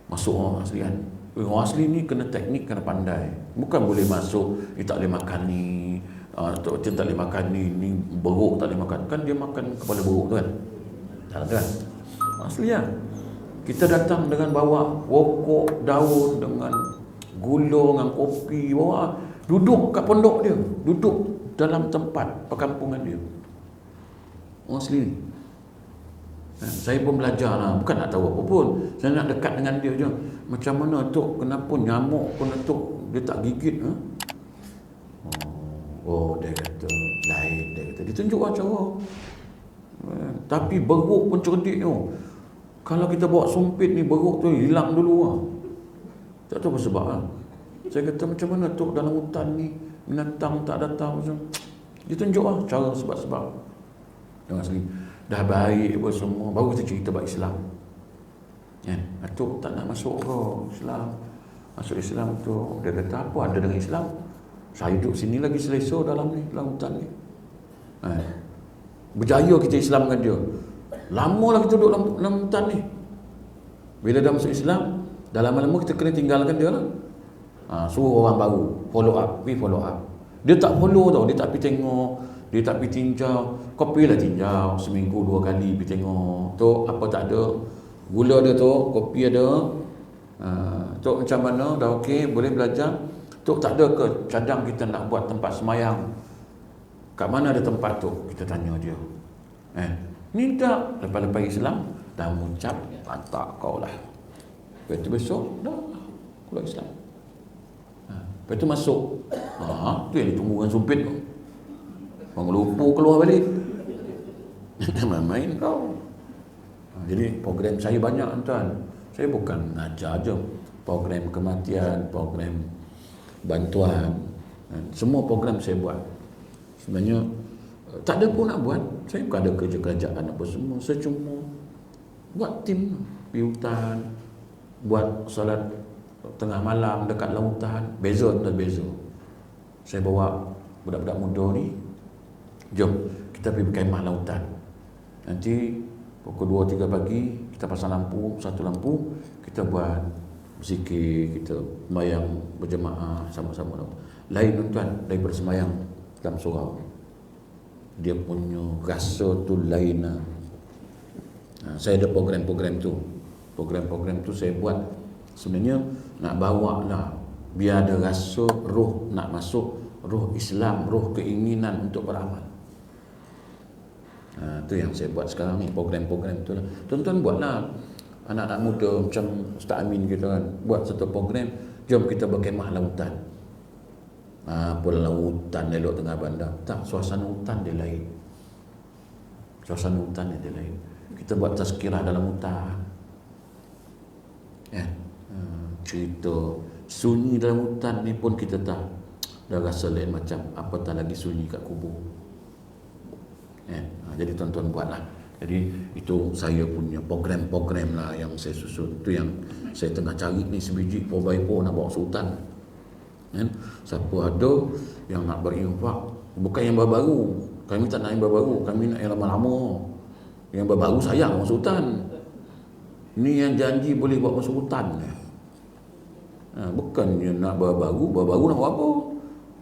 Masuk orang asli kan. Orang asli ni kena teknik, kena pandai. Bukan boleh masuk, dia tak boleh makan ni, dia tak boleh makan ni beruk tak boleh makan. Kan dia makan kepala beruk tu kan. Tak ada kan. Asli lah. Kita datang dengan bawa rokok, daun, dengan gula, dengan kopi, bawa duduk kat pondok dia, duduk dalam tempat perkampungan dia. Orang asli ni. Saya pun belajar lah, bukan nak tahu apa pun. Saya nak dekat dengan dia je. Macam mana Tok, kenapa nyamuk pun Tok dia tak gigit? Dia kata lain. Dia tunjuk lah cara. Tapi beruk pun cerdik tu. Kalau kita bawa sumpit ni, beruk tu hilang dulu lah. Tak tahu apa sebab lah. Saya kata macam mana Tok dalam hutan ni, binatang tak datang macam. Dia tunjuk lah cara sebab-sebab. Jangan asli. Dah baik apa semua, baru kita cerita bab Islam. Atuk tak nak masuk ke Islam. Masuk Islam tu, dia kata apa ada dengan Islam? Saya duduk sini lagi selesa dalam hutan ni. Berjaya kita Islam dengan dia. Lama lah kita duduk dalam hutan ni. Bila dah masuk Islam, dah lama-lama kita kena tinggalkan dia lah. Suruh orang baru follow up. Dia tak follow tau, dia tak pergi tengok, dia tak pergi tinjau. Kau pergilah tinjau seminggu 2 kali pergi tengok. Tok apa tak ada, gula ada Tok, kopi ada. Tok macam mana, dah okey, boleh belajar. Tok tak ada ke cadang kita nak buat tempat semayang? Kat mana ada tempat Tok? Kita tanya dia. Ni tak, lepas-lepas Islam dah mengucap, tak kau lah. Lepas tu besok dah keluar Islam. Lepas tu masuk. Tu yang ditunggu dengan sumpit tu. Orang lupa keluar balik. Main kau. Jadi program saya banyak tuan. Saya bukan ngajar je. Program kematian, program bantuan, semua program saya buat. Sebenarnya tak ada pun nak buat. Saya bukan ada kerja kerajaan apa semua. Saya cuma buat tim di hutan, buat solat tengah malam dekat lautan. Beza dan beza. Saya bawa budak-budak muda ni, jom kita pergi berkemah lautan. Nanti pukul 2-3 pagi kita pasang lampu, satu lampu, kita buat zikir, kita sembahyang berjemaah sama-sama. Lain tuan daripada sembahyang dalam surau. Dia punya rasa tu lain. Saya ada program-program tu. Program-program tu saya buat sebenarnya nak bawa lah, biar ada rasa roh nak masuk, roh Islam, roh keinginan untuk beramal. Tu yang saya buat sekarang ni, program-program tu lah. Tuan-tuan buatlah, anak-anak muda macam Ustaz Amin kita kan, buat satu program, jom kita berkemah lautan. Apa lautan elok tengah bandar? Tak, suasana hutan dia lain. Suasana hutan dia lain. Kita buat tazkirah dalam hutan. Cerita sunyi dalam hutan ni pun kita dah rasa lain macam, apatah lagi sunyi kat kubur. Jadi tuan-tuan buatlah. Jadi itu saya punya program-program lah yang saya susun. Itu yang saya tengah cari ni, sebiji 4x4 nak bawa sultan. Siapa ada yang nak berinfak, bukan yang baru-baru, Kami tak nak yang baru, kami nak yang lama-lama. Yang baru sayang masuk hutan. Ini yang janji boleh bawa masuk hutan. Bukannya nak baru nak buat apa?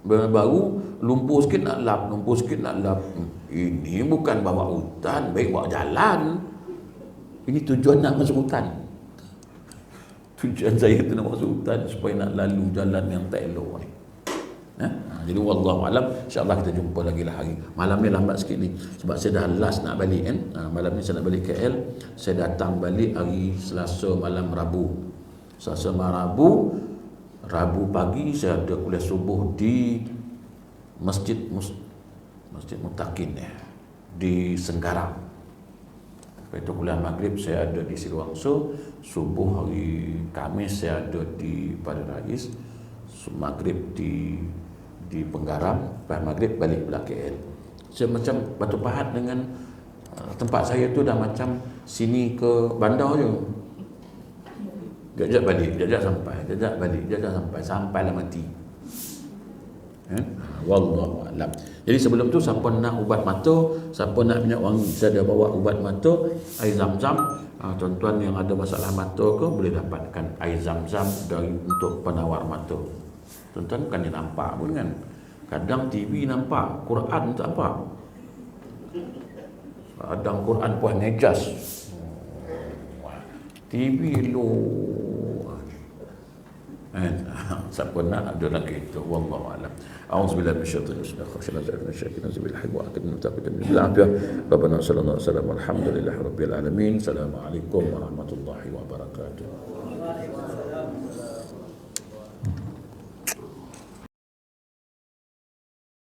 Baru lumpur sikit nak lap, lumpur sikit nak lap. Ini bukan bawa hutan, baik bawa jalan. Ini tujuan nak masuk hutan. Tujuan saya tu nak masuk hutan supaya nak lalu jalan yang tak elok ni. Jadi wallahu alam, insya-Allah kita jumpa lagi lah hari. Malam ni lambat sikit ni sebab saya dah last nak balik kan. Malam ni saya nak balik KL. Saya datang balik hari Selasa malam Rabu. Selasa malam Rabu pagi saya ada kuliah subuh di Masjid Mutakin di Senggarang. Lepas itu kuliah maghrib saya ada di Siloangso. Subuh hari Khamis saya ada di Pada Rais. Maghrib di Penggaram. Lepas maghrib balik pula KL. Saya macam Batu Pahat dengan tempat saya tu dah macam sini ke bandar je. Jajak balik, jajak sampai, jajak balik, jajak sampai, sampailah mati. Wallahu alam. Jadi sebelum tu siapa nak ubat mata, siapa nak minyak wangi, saya dah bawa ubat mata, air zam-zam. Tuan-tuan yang ada masalah mata ke boleh dapatkan air zam-zam dari untuk penawar mata. Tuan-tuan bukan dia nampak pun kan. Kadang TV nampak, Quran tak apa. Kadang Quran puan nejas. TV lu. Siapa nak ada lagi itu, wallahu alam. A'udzubillahi minasyaitonir rajim. Khashyatan minasyaitonir rajim. Bilhaqi wa aqim mutaqaddam bil afiyah. Rabbana sallallahu alaihi wasallam. Alhamdulillahirabbil alamin. Assalamualaikum warahmatullahi wabarakatuh.